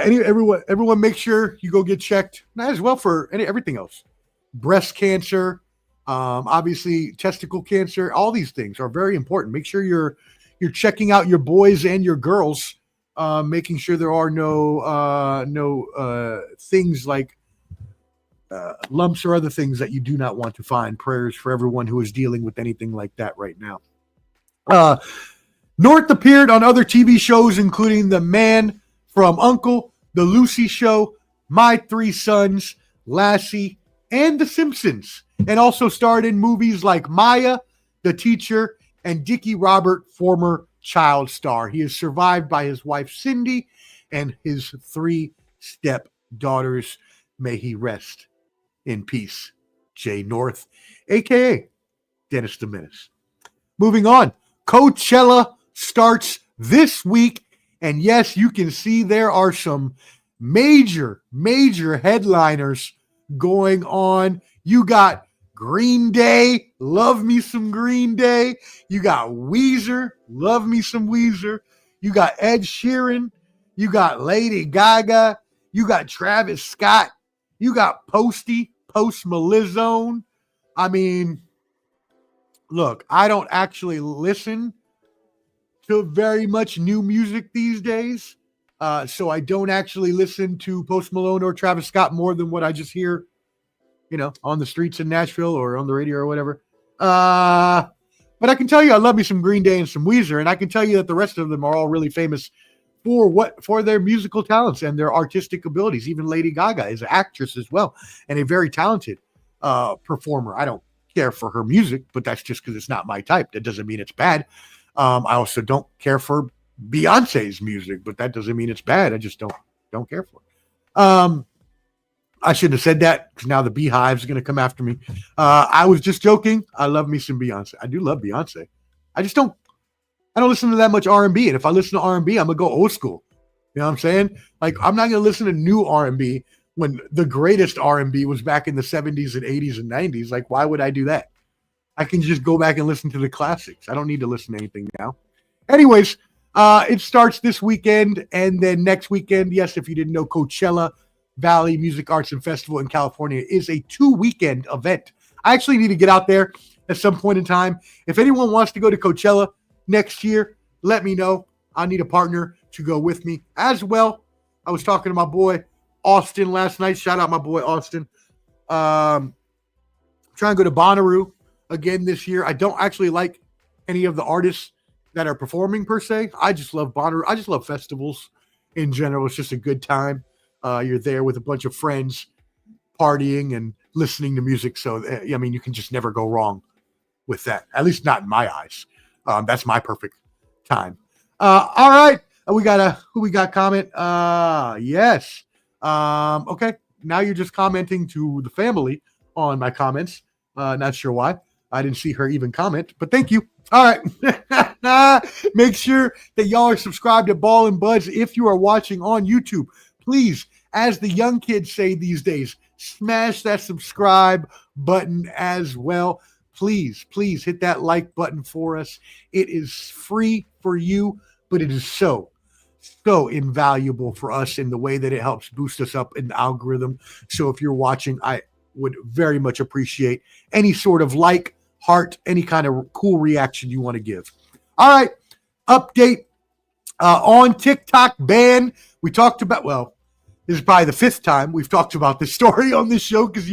everyone make sure you go get checked as well for everything else. Breast cancer, obviously testicle cancer, all these things are very important. Make sure you're checking out your boys and your girls, making sure there are no things like lumps or other things that you do not want to find. Prayers for everyone who is dealing with anything like that right now. North appeared on other TV shows, including The Man from U.N.C.L.E., The Lucy Show, My Three Sons, Lassie, and The Simpsons, and also starred in movies like Maya, The Teacher, and Dickie Robert, former child star. He is survived by his wife Cindy and his 3 stepdaughters. May he rest in peace. Jay North, a.k.a. Dennis the Menace. Moving on, Coachella starts this week, and yes, you can see there are some major headliners going on. You got Green Day, love me some Green Day. You got Weezer, love me some Weezer. You got Ed Sheeran. You got Lady Gaga. You got Travis Scott. You got Post Malone. I mean, look, I don't actually listen to very much new music these days. So I don't actually listen to Post Malone or Travis Scott more than what I just hear, on the streets in Nashville or on the radio or whatever. But I can tell you I love me some Green Day and some Weezer, and I can tell you that the rest of them are all really famous for their musical talents and their artistic abilities. Even Lady Gaga is an actress as well and a very talented performer. I don't care for her music, but that's just because it's not my type. That doesn't mean it's bad. I also don't care for Beyonce's music, but that doesn't mean it's bad. I just don't care for it. I shouldn't have said that because now the Beehive's going to come after me. I was just joking. I love me some Beyonce. I do love Beyonce. I don't listen to that much R&B. And if I listen to R&B, I'm going to go old school. You know what I'm saying? Like, I'm not going to listen to new R&B when the greatest R&B was back in the 70s and 80s and 90s. Like, why would I do that? I can just go back and listen to the classics. I don't need to listen to anything now. Anyways, it starts this weekend, and then next weekend, yes, if you didn't know, Coachella Valley Music Arts and Festival in California is a 2-weekend event. I actually need to get out there at some point in time. If anyone wants to go to Coachella next year, let me know. I need a partner to go with me as well. I was talking to my boy Austin last night. Shout out my boy Austin. Trying to go to Bonnaroo again this year. I don't actually like any of the artists that are performing per se. I just love Bonnaroo. I just love festivals in general. It's just a good time. You're there with a bunch of friends partying and listening to music. So, I mean, you can just never go wrong with that. At least not in my eyes. That's my perfect time. All right. We got comment? Yes. Okay. Now you're just commenting to the family on my comments. Not sure why. I didn't see her even comment, but thank you. All right. Make sure that y'all are subscribed to Ball and Buds if you are watching on YouTube. Please, as the young kids say these days, smash that subscribe button as well. Please hit that like button for us. It is free for you, but it is so invaluable for us in the way that it helps boost us up in the algorithm. So if you're watching, I would very much appreciate any sort of like, heart, any kind of cool reaction you want to give. All right, update on TikTok ban. We talked about, this is probably the 5th time we've talked about this story on this show because,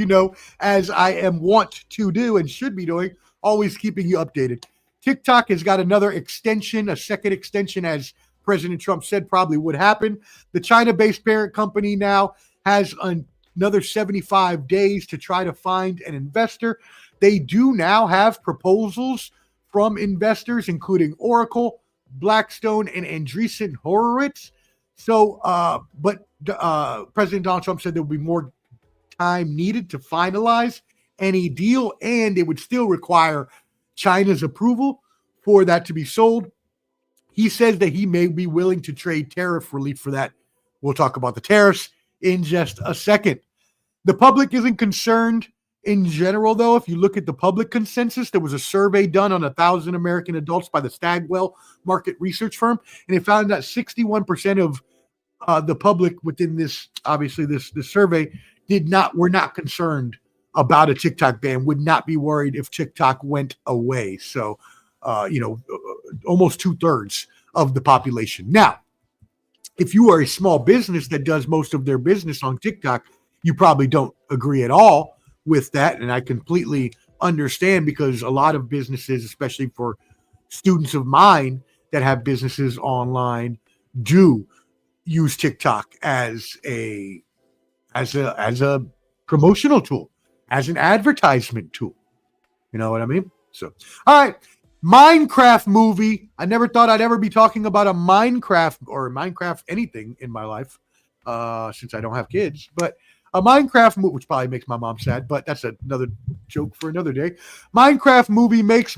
as I am wont to do and should be doing, always keeping you updated. TikTok has got another extension, a second extension, as President Trump said probably would happen. The China-based parent company now has another 75 days to try to find an investor. They do now have proposals from investors, including Oracle, Blackstone, and Andreessen Horowitz. So, but President Donald Trump said there will be more time needed to finalize any deal, and it would still require China's approval for that to be sold. He says that he may be willing to trade tariff relief for that We'll talk about the tariffs in just a second. The public isn't concerned in general, though. If you look at the public consensus, there was a survey done on 1,000 American adults by the Stagwell market research firm, and it found that 61% of the public within this, obviously this survey, were not concerned about a TikTok ban, would not be worried if TikTok went away. So, almost 2/3 of the population. Now, if you are a small business that does most of their business on TikTok, you probably don't agree at all with that. And I completely understand, because a lot of businesses, especially for students of mine that have businesses online, do use TikTok as a promotional tool, as an advertisement tool. You know what I mean? So, all right. Minecraft movie. I never thought I'd ever be talking about a Minecraft anything in my life, since I don't have kids. But a Minecraft movie, which probably makes my mom sad, but that's another joke for another day. Minecraft movie makes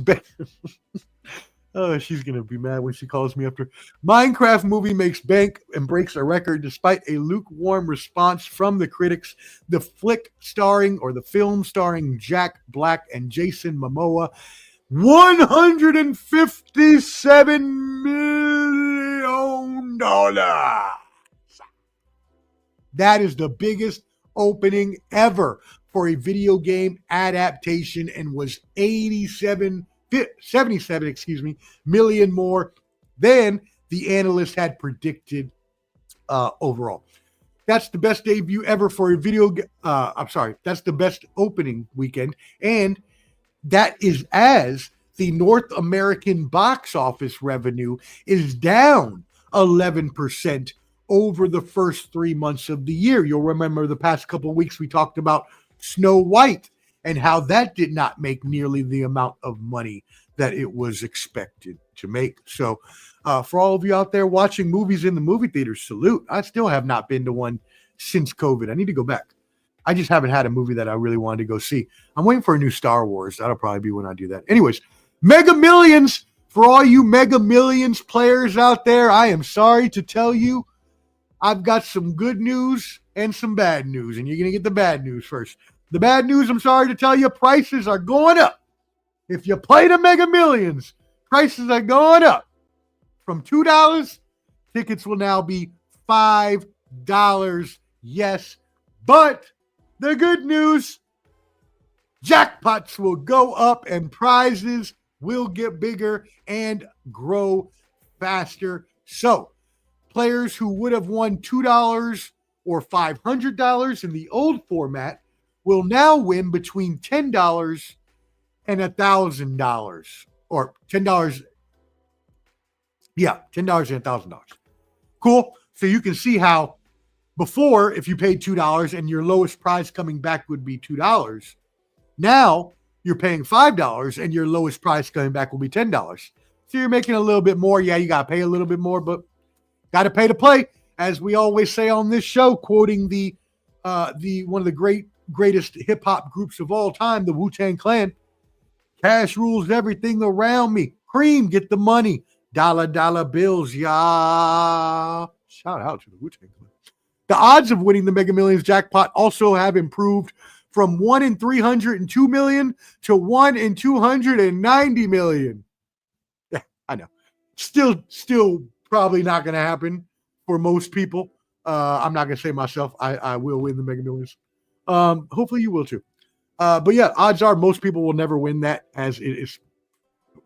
oh, she's gonna be mad when she calls me after. Minecraft movie makes bank and breaks a record despite a lukewarm response from the critics. The film starring Jack Black and Jason Momoa, $157 million. That is the biggest opening ever for a video game adaptation, and was 77 million more than the analysts had predicted overall. That's the best debut ever for a video. That's the best opening weekend, and that is as the North American box office revenue is down 11% over the first 3 months of the year. You'll remember the past couple of weeks we talked about Snow White and how that did not make nearly the amount of money that it was expected to make. So for all of you out there watching movies in the movie theaters, salute. I still have not been to one since COVID. I need to go back. I just haven't had a movie that I really wanted to go see. I'm waiting for a new Star Wars. That'll probably be when I do that. Anyways, Mega Millions. For all you Mega Millions players out there, I am sorry to tell you, I've got some good news and some bad news, and you're going to get the bad news first. The bad news, I'm sorry to tell you, prices are going up. If you play the Mega Millions, prices are going up. From $2, tickets will now be $5. Yes, but the good news, jackpots will go up and prizes will get bigger and grow faster. So, players who would have won $2 or $500 in the old format will now win between $10 and $1,000, or $10. Yeah, $10 and $1,000. Cool. So you can see how before, if you paid $2 and your lowest prize coming back would be $2, now you're paying $5 and your lowest prize coming back will be $10. So you're making a little bit more. Yeah, you got to pay a little bit more, but got to pay to play. As we always say on this show, quoting the one of the greatest hip hop groups of all time, the Wu-Tang Clan. Cash rules everything around me. Cream, get the money. Dollar bills, y'all. Shout out to the Wu-Tang Clan. The odds of winning the Mega Millions jackpot also have improved from 1 in 302 million to 1 in 290 million. Yeah, I know. Still probably not going to happen for most people. I'm not going to say myself. I will win the Mega Millions. Hopefully you will too. But yeah, odds are most people will never win that, as it is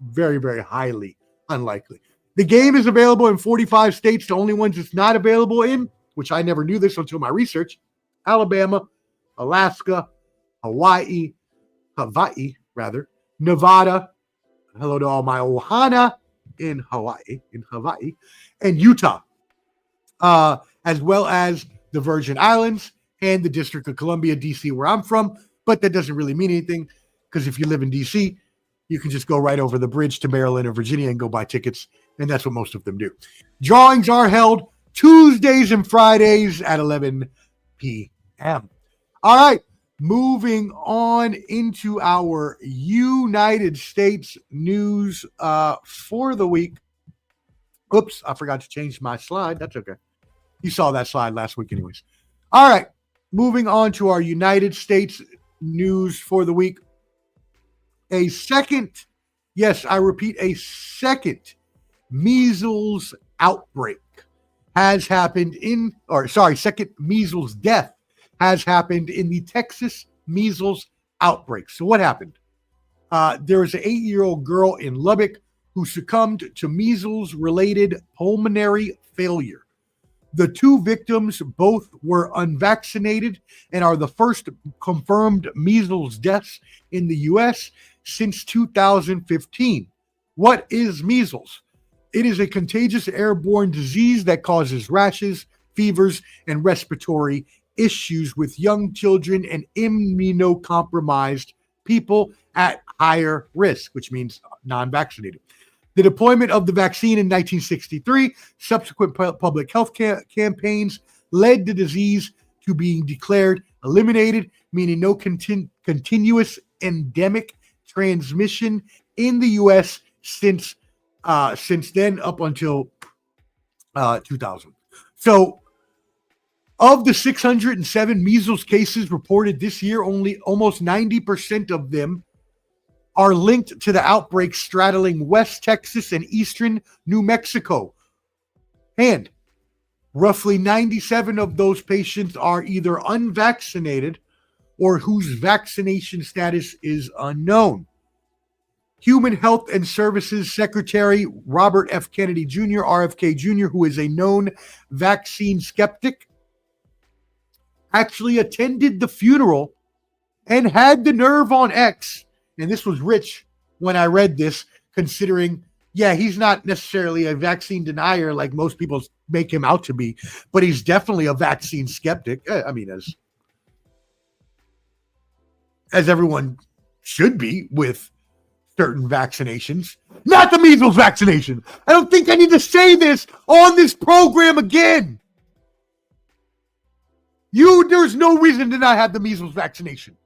very, very highly unlikely. The game is available in 45 states. The only ones it's not available in, which I never knew this until my research, Alabama, Alaska, Hawaii, Nevada. Hello to all my Ohana in Hawaii, and Utah, as well as the Virgin Islands and the District of Columbia, DC, where I'm from. But that doesn't really mean anything, because if you live in DC, you can just go right over the bridge to Maryland or Virginia and go buy tickets, and that's what most of them do. Drawings are held Tuesdays and Fridays at 11 p.m. All right, moving on into our United States news for the week. Oops, I forgot to change my slide. That's okay. You saw that slide last week anyways. All right, moving on to our United States news for the week. A second, yes, I repeat, a second measles outbreak has happened second measles death has happened in the Texas measles outbreak. So what happened? There was an 8-year-old girl in Lubbock who succumbed to measles-related pulmonary failure. The two victims both were unvaccinated and are the first confirmed measles deaths in the U.S. since 2015. What is measles? It is a contagious airborne disease that causes rashes, fevers, and respiratory issues with young children and immunocompromised people at higher risk, which means non-vaccinated. The deployment of the vaccine in 1963, subsequent public health campaigns led the disease to being declared eliminated, meaning no continuous endemic transmission in the U.S. since then up until 2000. So, of the 607 measles cases reported this year, only almost 90% of them are linked to the outbreak straddling West Texas and eastern New Mexico. And roughly 97 of those patients are either unvaccinated or whose vaccination status is unknown. Human Health and Services Secretary Robert F. Kennedy Jr., RFK Jr., who is a known vaccine skeptic, actually attended the funeral and had the nerve on X. And this was rich when I read this, considering, yeah, he's not necessarily a vaccine denier like most people make him out to be, but he's definitely a vaccine skeptic. I mean, as everyone should be with certain vaccinations, not the measles vaccination. I don't think I need to say this on this program again. There's no reason to not have the measles vaccination.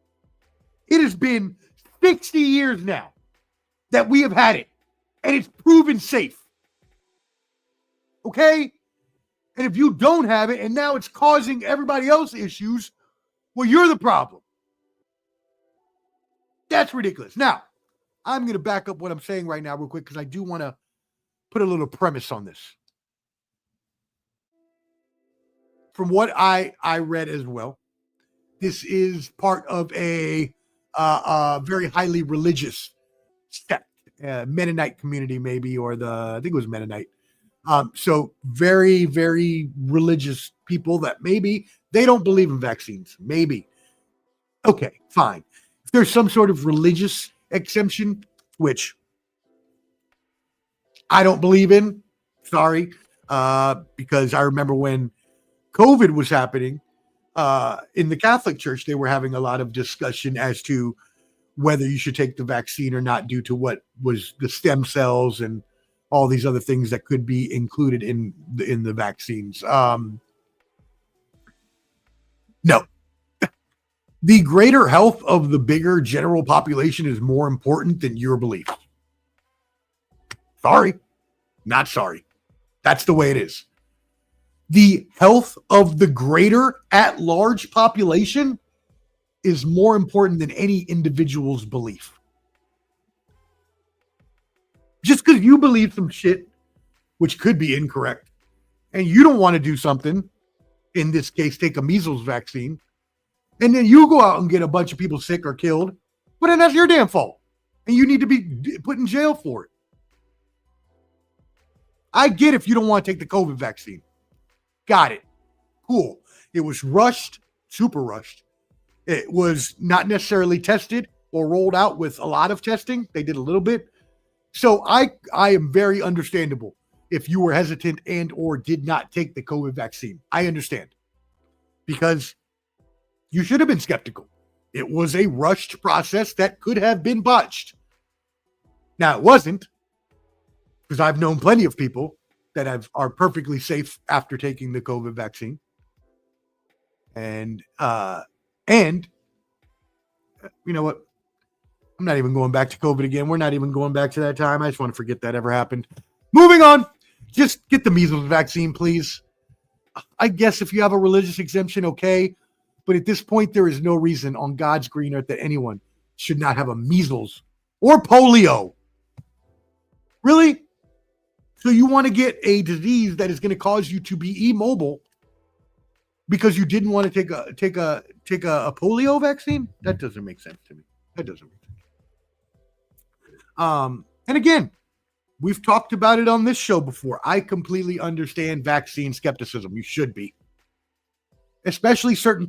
It has been 60 years now that we have had it, and it's proven safe. Okay? And if you don't have it, and now it's causing everybody else issues, well, you're the problem. That's ridiculous. Now, I'm going to back up what I'm saying right now real quick because I do want to put a little premise on this. From what I read as well, this is part of a very highly religious sect, Mennonite community maybe, or I think it was Mennonite. So very, very religious people that maybe they don't believe in vaccines. Maybe. Okay, fine. If there's some sort of religious exemption, which I don't believe in, sorry, because I remember when COVID was happening in the Catholic Church, they were having a lot of discussion as to whether you should take the vaccine or not due to what was the stem cells and all these other things that could be included in the vaccines. No. The greater health of the bigger general population is more important than your beliefs. Sorry. Not sorry. That's the way it is. The health of the greater at-large population is more important than any individual's belief. Just because you believe some shit, which could be incorrect, and you don't want to do something, in this case, take a measles vaccine, and then you go out and get a bunch of people sick or killed, but then that's your damn fault. And you need to be put in jail for it. I get if you don't want to take the COVID vaccine. Got it. Cool. It was rushed, super rushed. It was not necessarily tested or rolled out with a lot of testing. They did a little bit. So I am very understandable if you were hesitant and or did not take the COVID vaccine. I understand. Because you should have been skeptical. It was a rushed process that could have been botched. Now, it wasn't, because I've known plenty of people that are perfectly safe after taking the COVID vaccine. And you know what? I'm not even going back to COVID again. We're not even going back to that time. I just want to forget that ever happened. Moving on. Just get the measles vaccine, please. I guess if you have a religious exemption, okay. But at this point, there is no reason on God's green earth that anyone should not have a measles or polio. Really? So you want to get a disease that is going to cause you to be immobile because you didn't want to take a polio vaccine? That doesn't make sense to me. That doesn't make sense. And again, we've talked about it on this show before. I completely understand vaccine skepticism. You should be. Especially certain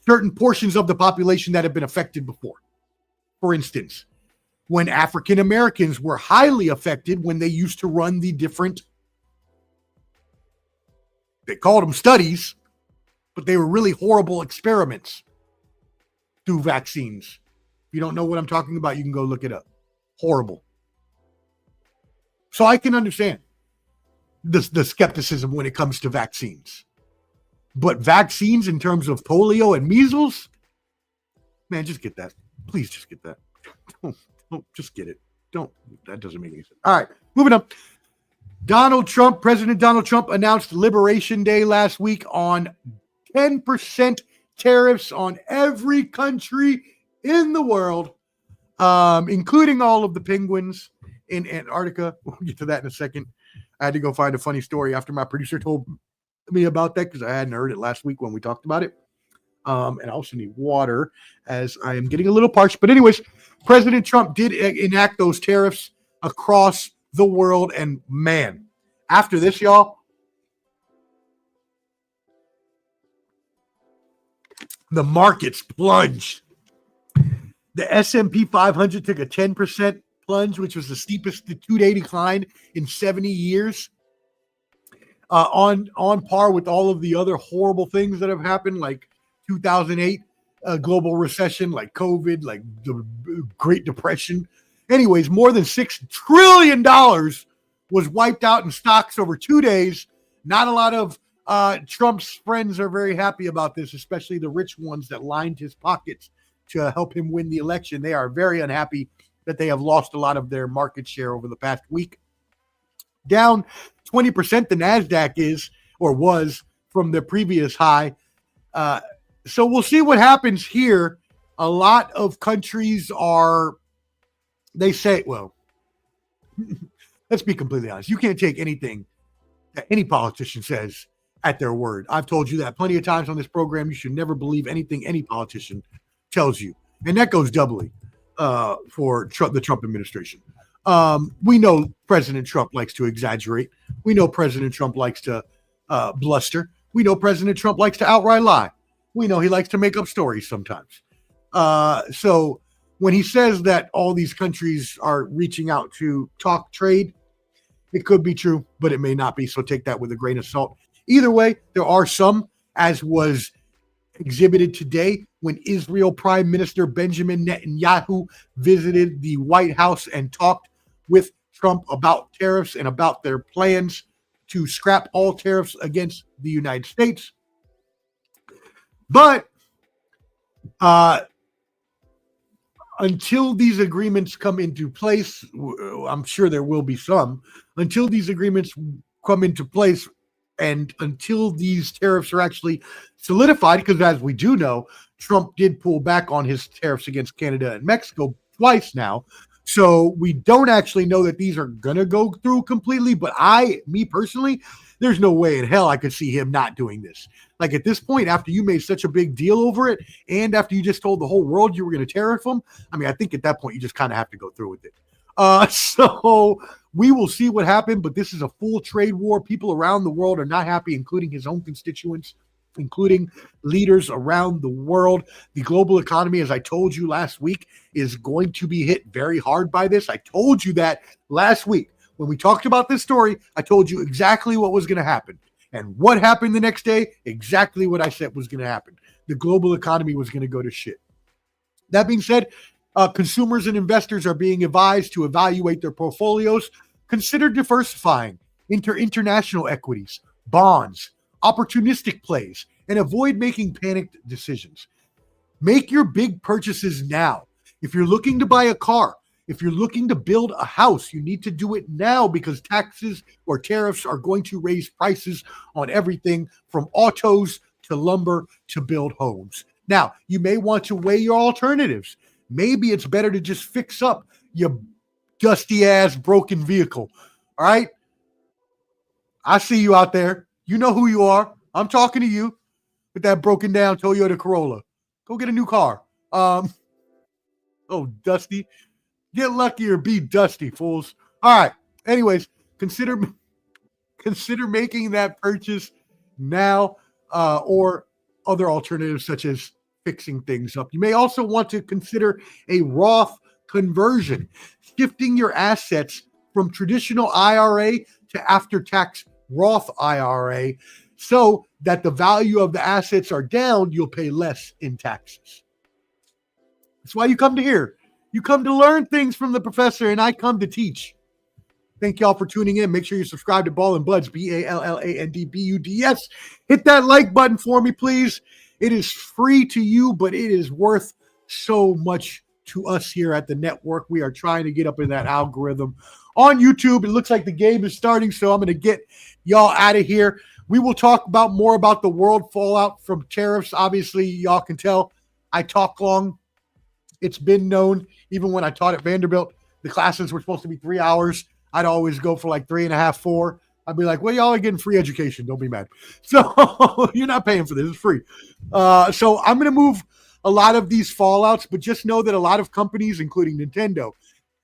certain portions of the population that have been affected before. For instance, when African Americans were highly affected when they used to run the different, they called them studies, but they were really horrible experiments through vaccines. If you don't know what I'm talking about, you can go look it up. Horrible. So I can understand the skepticism when it comes to vaccines. But vaccines in terms of polio and measles, man, just get that. Please just get that. Don't just get it. That doesn't make any sense. All right, moving on. President Donald Trump announced Liberation Day last week on 10% tariffs on every country in the world, including all of the penguins in Antarctica. We'll get to that in a second. I had to go find a funny story after my producer told me about that because I hadn't heard it last week when we talked about it. And I also need water as I am getting a little parched. But anyways, President Trump did enact those tariffs across the world. And man, after this, y'all, the markets plunged. The S&P 500 took a 10% plunge, which was the steepest two-day decline in 70 years. On par with all of the other horrible things that have happened, like 2008 global recession, like COVID, like the Great Depression. Anyways, more than $6 trillion was wiped out in stocks over 2 days. Not a lot of Trump's friends are very happy about this, especially the rich ones that lined his pockets to help him win the election. They are very unhappy that they have lost a lot of their market share over the past week. Down 20% the NASDAQ is or was from the previous high. So we'll see what happens here. A lot of countries they say, well, let's be completely honest. You can't take anything that any politician says at their word. I've told you that plenty of times on this program. You should never believe anything any politician tells you. And that goes doubly for the Trump administration. We know President Trump likes to exaggerate. We know President Trump likes to bluster. We know President Trump likes to outright lie. We know he likes to make up stories sometimes. So when he says that all these countries are reaching out to talk trade, it could be true, but it may not be. So take that with a grain of salt. Either way, there are some, as was exhibited today when Israel Prime Minister Benjamin Netanyahu visited the White House and talked with Trump about tariffs and about their plans to scrap all tariffs against the United States. But until these agreements come into place, I'm sure there will be some, until these agreements come into place and until these tariffs are actually solidified, because as we do know, Trump did pull back on his tariffs against Canada and Mexico twice now. So we don't actually know that these are going to go through completely. But me personally, there's no way in hell I could see him not doing this. Like at this point, after you made such a big deal over it, and after you just told the whole world you were going to tariff them, I mean, I think at that point, you just kind of have to go through with it. So we will see what happens, but this is a full trade war. People around the world are not happy, including his own constituents, including leaders around the world. The global economy, as I told you last week, is going to be hit very hard by this. I told you that last week. When we talked about this story, I told you exactly what was going to happen. And what happened the next day? Exactly what I said was going to happen. The global economy was going to go to shit. That being said, consumers and investors are being advised to evaluate their portfolios, consider diversifying into international equities, bonds, opportunistic plays, and avoid making panicked decisions. Make your big purchases now. If you're looking to buy a car, If you're looking to build a house, you need to do it now because taxes or tariffs are going to raise prices on everything from autos to lumber to build homes. Now, you may want to weigh your alternatives. Maybe it's better to just fix up your dusty ass broken vehicle. All right? I see you out there. You know who you are. I'm talking to you with that broken down Toyota Corolla. Go get a new car. Oh, Dusty. Get lucky or be dusty, fools. All right. Anyways, consider making that purchase now or other alternatives such as fixing things up. You may also want to consider a Roth conversion, shifting your assets from traditional IRA to after-tax Roth IRA so that the value of the assets are down, you'll pay less in taxes. That's why you come to here. You come to learn things from the professor, and I come to teach. Thank y'all for tuning in. Make sure you subscribe to Ball and Buds, BALLANDBUDS. Hit that like button for me, please. It is free to you, but it is worth so much to us here at the network. We are trying to get up in that algorithm on YouTube. It looks like the game is starting, so I'm going to get y'all out of here. We will talk more about the world fallout from tariffs. Obviously, y'all can tell I talk long. It's been known, even when I taught at Vanderbilt, the classes were supposed to be 3 hours. I'd always go for like 3.5, 4. I'd be like, well, y'all are getting free education. Don't be mad. So you're not paying for this. It's free. So I'm going to move a lot of these fallouts, but just know that a lot of companies, including Nintendo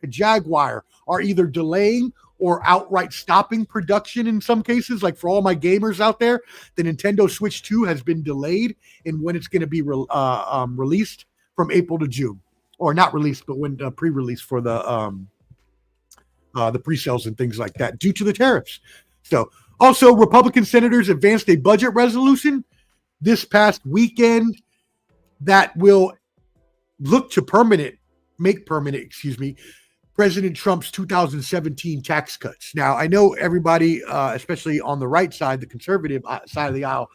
and Jaguar, are either delaying or outright stopping production in some cases. Like for all my gamers out there, the Nintendo Switch 2 has been delayed in when it's going to be released from April to June. Or not released, but when pre-release for the pre-sales and things like that due to the tariffs. So also Republican senators advanced a budget resolution this past weekend that will look to make permanent, President Trump's 2017 tax cuts. Now, I know everybody, especially on the right side, the conservative side of the aisle,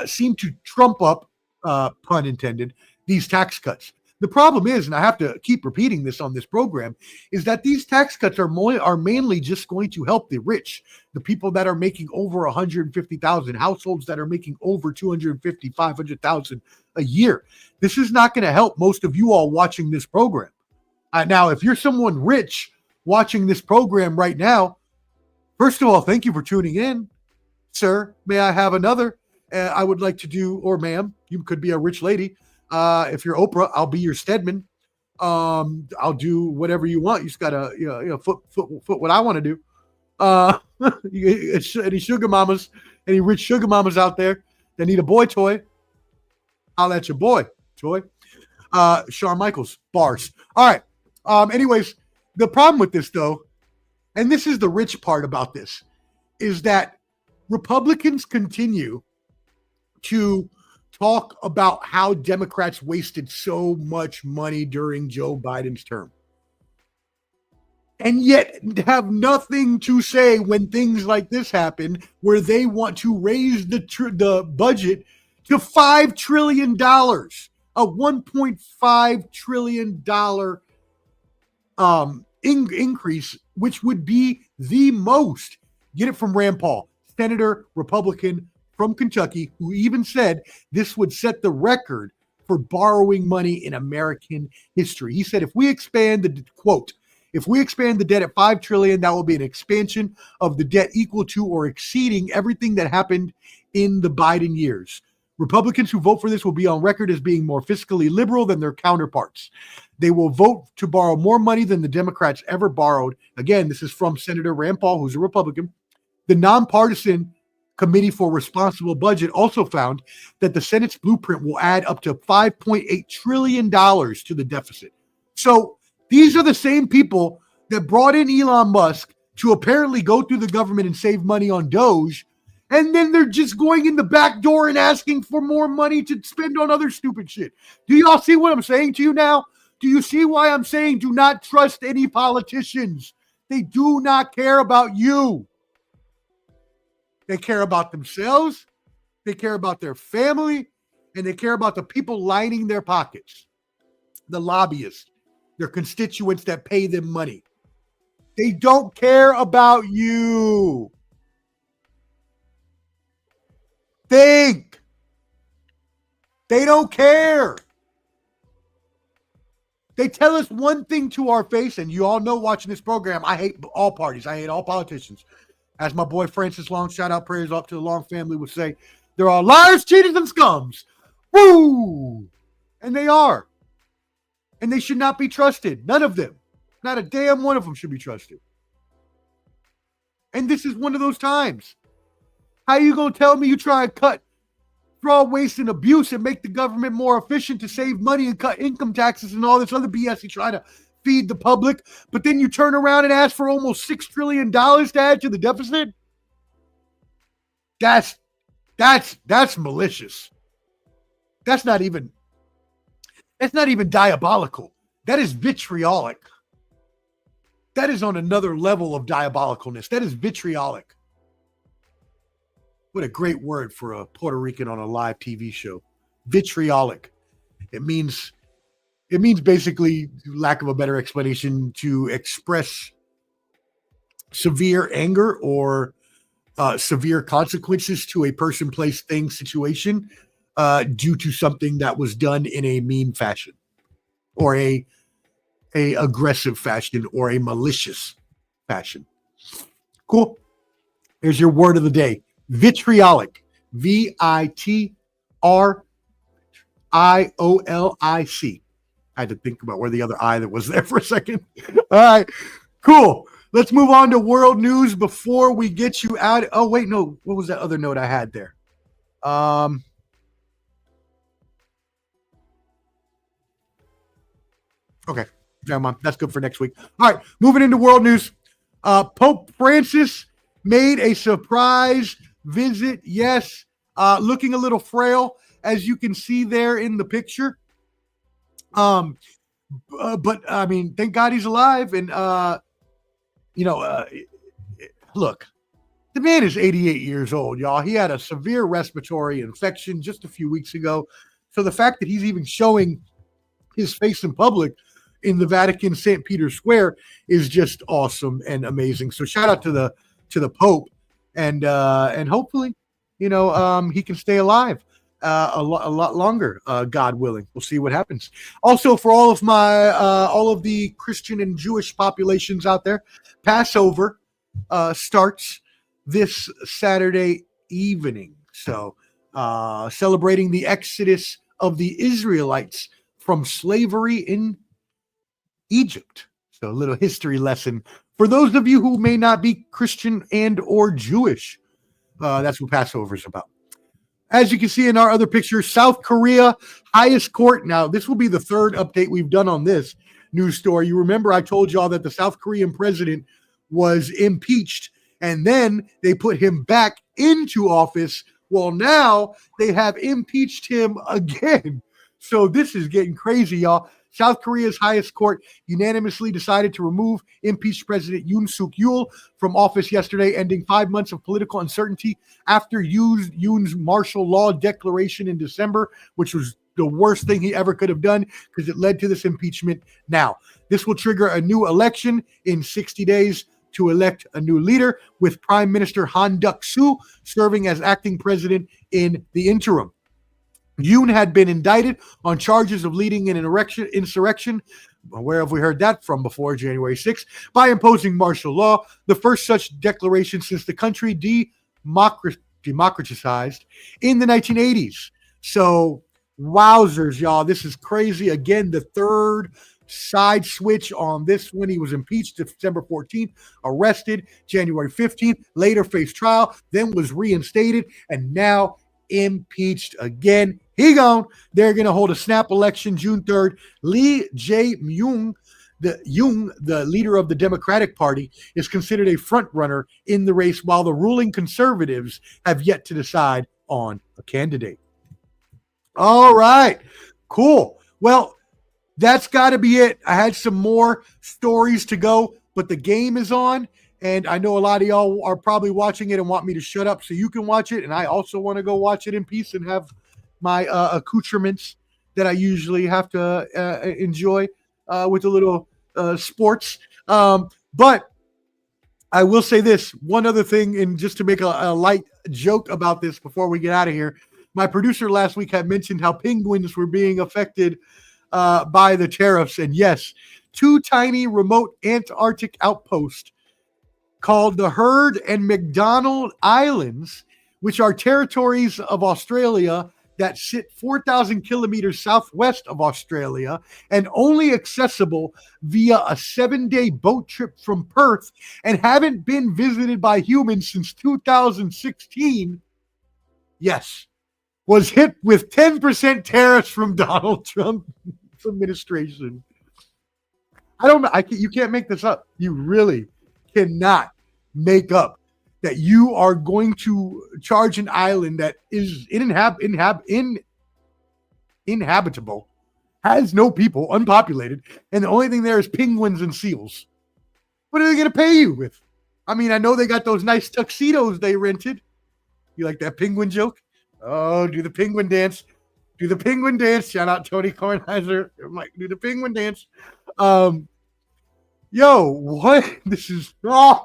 seem to trump up, pun intended, these tax cuts. The problem is, and I have to keep repeating this on this program, is that these tax cuts are mainly just going to help the rich, the people that are making over 150,000, households that are making over 250, 500,000 a year. This is not going to help most of you all watching this program. Now, if you're someone rich watching this program right now, first of all, thank you for tuning in. Sir, may I have another? I would like to do, or ma'am, you could be a rich lady. If you're Oprah, I'll be your Stedman. I'll do whatever you want. You just gotta, foot what I want to do. Any sugar mamas, any rich sugar mamas out there that need a boy toy, I'll at your boy toy. Shawn Michaels bars. All right. Anyways, the problem with this though, and this is the rich part about this, is that Republicans continue to talk about how Democrats wasted so much money during Joe Biden's term. And yet have nothing to say when things like this happen, where they want to raise the budget to $5 trillion, a $1.5 trillion increase, which would be the most. Get it from Rand Paul, Senator, Republican from Kentucky, who even said this would set the record for borrowing money in American history. He said, if we expand the debt at $5 trillion, that will be an expansion of the debt equal to or exceeding everything that happened in the Biden years. Republicans who vote for this will be on record as being more fiscally liberal than their counterparts. They will vote to borrow more money than the Democrats ever borrowed. Again, this is from Senator Rand Paul, who's a Republican. The nonpartisan Committee for Responsible Budget also found that the Senate's blueprint will add up to $5.8 trillion to the deficit. So these are the same people that brought in Elon Musk to apparently go through the government and save money on Doge, and then they're just going in the back door and asking for more money to spend on other stupid shit. Do y'all see what I'm saying to you now? Do you see why I'm saying do not trust any politicians? They do not care about you. They care about themselves, they care about their family, and they care about the people lining their pockets, the lobbyists, their constituents that pay them money. They don't care about you. Think. They don't care. They tell us one thing to our face, and you all know watching this program, I hate all parties. I hate all politicians. As my boy Francis Long, shout out, prayers up to the Long family, would say, they're all liars, cheaters, and scums. Woo! And they are. And they should not be trusted. None of them. Not a damn one of them should be trusted. And this is one of those times. How you going to tell me you try and cut fraud, waste, and abuse and make the government more efficient to save money and cut income taxes and all this other BS you try to feed the public, but then you turn around and ask for almost $6 trillion to add to the deficit? That's malicious. That's not even diabolical. That is vitriolic. That is on another level of diabolicalness. That is vitriolic. What a great word for a Puerto Rican on a live TV show. Vitriolic. It means basically, lack of a better explanation, to express severe anger or severe consequences to a person, place, thing, situation due to something that was done in a mean fashion or a aggressive fashion or a malicious fashion. Cool. Here's your word of the day. Vitriolic. Vitriolic. I had to think about where the other I that was there for a second. All right, cool. Let's move on to world news before we get you out. Oh, wait, no. What was that other note I had there? Okay, never mind. That's good for next week. All right, moving into world news. Pope Francis made a surprise visit. Yes, looking a little frail, as you can see there in the picture. But I mean, thank God he's alive. And, look, the man is 88 years old, y'all. He had a severe respiratory infection just a few weeks ago. So the fact that he's even showing his face in public in the Vatican, St. Peter's Square, is just awesome and amazing. So shout out to the Pope, and hopefully, he can stay alive a lot longer, God willing. We'll see what happens. Also, for all of the Christian and Jewish populations out there, Passover starts this Saturday evening. So, celebrating the exodus of the Israelites from slavery in Egypt. So, a little history lesson for those of you who may not be Christian and or Jewish. That's what Passover is about. As you can see in our other picture, South Korea, highest court. Now, this will be the third update we've done on this news story. You remember I told y'all that the South Korean president was impeached, and then they put him back into office. Well, now they have impeached him again. So this is getting crazy, y'all. South Korea's highest court unanimously decided to remove impeached President Yoon Suk-yeol from office yesterday, ending 5 months of political uncertainty after Yoon's martial law declaration in December, which was the worst thing he ever could have done because it led to this impeachment. Now, this will trigger a new election in 60 days to elect a new leader, with Prime Minister Han Duck-soo serving as acting president in the interim. Yoon had been indicted on charges of leading an insurrection. Where have we heard that from before? January 6th, by imposing martial law, the first such declaration since the country democratized in the 1980s. So, wowzers, y'all. This is crazy. Again, the third side switch on this one. He was impeached December 14th, arrested January 15th, later faced trial, then was reinstated, and now impeached again. They're going to hold a snap election June 3rd. Lee Jae-myung, the leader of the Democratic Party, is considered a front runner in the race, while the ruling conservatives have yet to decide on a candidate. All right, cool. Well, that's got to be it. I had some more stories to go, but the game is on. And I know a lot of y'all are probably watching it and want me to shut up so you can watch it. And I also want to go watch it in peace and have my accoutrements that I usually have to enjoy. with a little sports. But I will say this one other thing, and just to make a light joke about this before we get out of here. My producer last week had mentioned how penguins were being affected by the tariffs. And yes, 2 tiny remote Antarctic outposts called the Heard and McDonald Islands, which are territories of Australia that sit 4,000 kilometers southwest of Australia and only accessible via a 7-day boat trip from Perth and haven't been visited by humans since 2016, yes, was hit with 10% tariffs from Donald Trump's administration. You can't make this up. You really cannot make up that you are going to charge an island that is inhabitable, has no people, unpopulated, and the only thing there is penguins and seals. What are they going to pay you with? I mean, I know they got those nice tuxedos they rented. You like that penguin joke? Oh, do the penguin dance. Do the penguin dance. Shout out Tony Kornheiser. Like, do the penguin dance. Yo, what? This is, I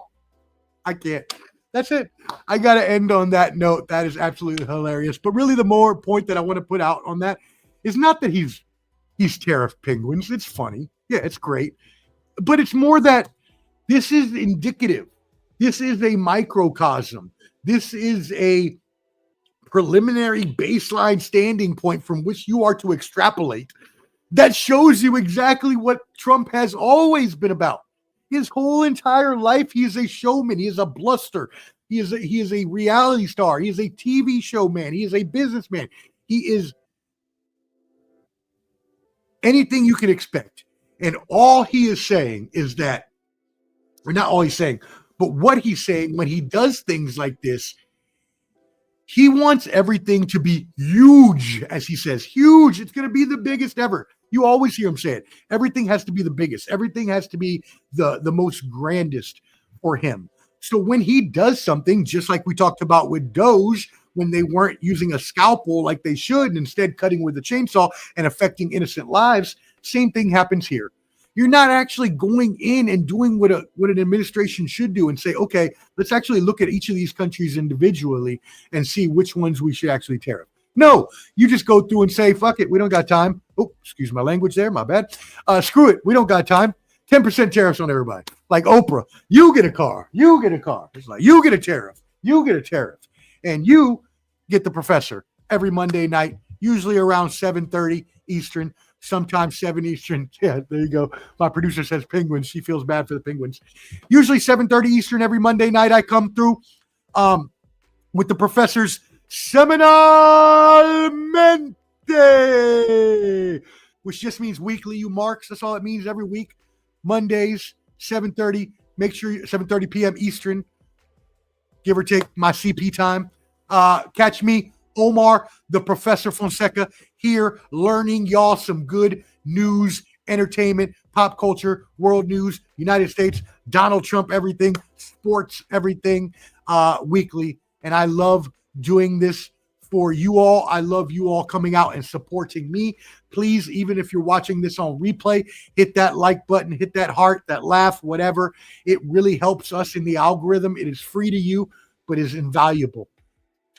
can't. That's it. I got to end on that note. That is absolutely hilarious. But really the more point that I want to put out on that is not that he's tariff penguins. It's funny. Yeah, it's great. But it's more that this is indicative. This is a microcosm. This is a preliminary baseline standing point from which you are to extrapolate that shows you exactly what Trump has always been about. His whole entire life, he is a showman. He is a bluster. He is a reality star. He is a TV show man. He is a businessman. He is anything you can expect. And all he is saying is that, or not all he's saying, but what he's saying when he does things like this, he wants everything to be huge, as he says. Huge. It's going to be the biggest ever. You always hear him say it. Everything has to be the biggest. Everything has to be the most grandest for him. So when he does something, just like we talked about with Doge, when they weren't using a scalpel like they should, and instead cutting with a chainsaw and affecting innocent lives, same thing happens here. You're not actually going in and doing what an administration should do and say, okay, let's actually look at each of these countries individually and see which ones we should actually tariff. No, you just go through and say, fuck it, we don't got time. Oh, excuse my language there, my bad. Screw it, we don't got time. 10% tariffs on everybody. Like Oprah, you get a car, you get a car. It's like, you get a tariff, you get a tariff. And you get the professor every Monday night, usually around 7:30 Eastern, sometimes 7 Eastern. Yeah, there you go. My producer says penguins. She feels bad for the penguins. Usually 7:30 Eastern every Monday night I come through with the professor's Semanalmente, which just means weekly, you marks. That's all it means every week. Mondays, 7:30. Make sure 7:30 p.m. Eastern, give or take my CP time. Catch me, Omar, the Professor Fonseca, here learning y'all some good news, entertainment, pop culture, world news, United States, Donald Trump, everything, sports, everything, weekly. And I love doing this for you all. I love you all coming out and supporting me. Please, even if you're watching this on replay, hit that like button, hit that heart, that laugh, whatever. It really helps us in the algorithm. It is free to you, but is invaluable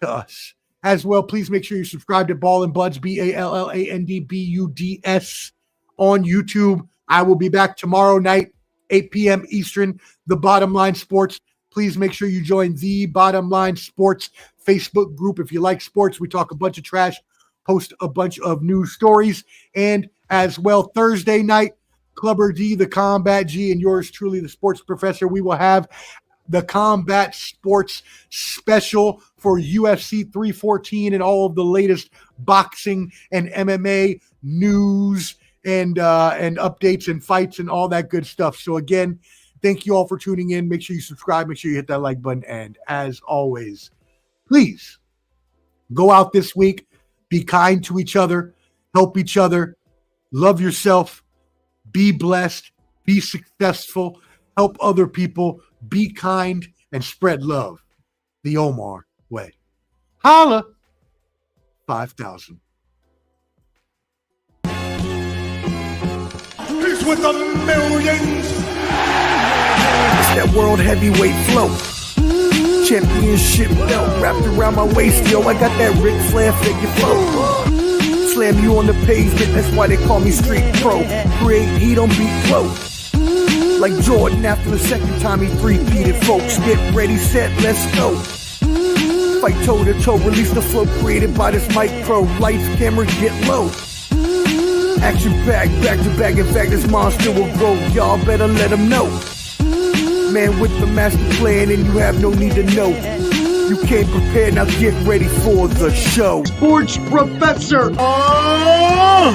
to us. As well, please make sure you subscribe to Ball and Buds, BALLANDBUDS on YouTube. I will be back tomorrow night, 8 p.m. Eastern, The Bottom Line Sports. Please make sure you join The Bottom Line Sports Facebook group. If you like sports, we talk a bunch of trash, post a bunch of news stories. And as well, Thursday night, Clubber D, the Combat G, and yours truly, the Sports Professor, we will have the Combat Sports special for UFC 314 and all of the latest boxing and MMA news and updates and fights and all that good stuff. So again, thank you all for tuning in. Make sure you subscribe. Make sure you hit that like button. And as always, please go out this week, be kind to each other, help each other, love yourself, be blessed, be successful, help other people, be kind, and spread love the Omar way. Holla! 5,000. Peace. with the millions. It's that world heavyweight flow. Championship belt wrapped around my waist, yo. I got that Ric Flair figure flow. Slam you on the pavement, that's why they call me Street Pro. Create heat on beat flow. Like Jordan after the second time he three-peated, folks. Get ready, set, let's go. Fight toe to toe, release the flow created by this mic pro. Lights, camera, get low. Action packed, back to back. In fact, this monster will grow. Y'all better let him know. Man with the master plan, and you have no need to know. You came prepared, now get ready for the show. Sports Professor. Oh!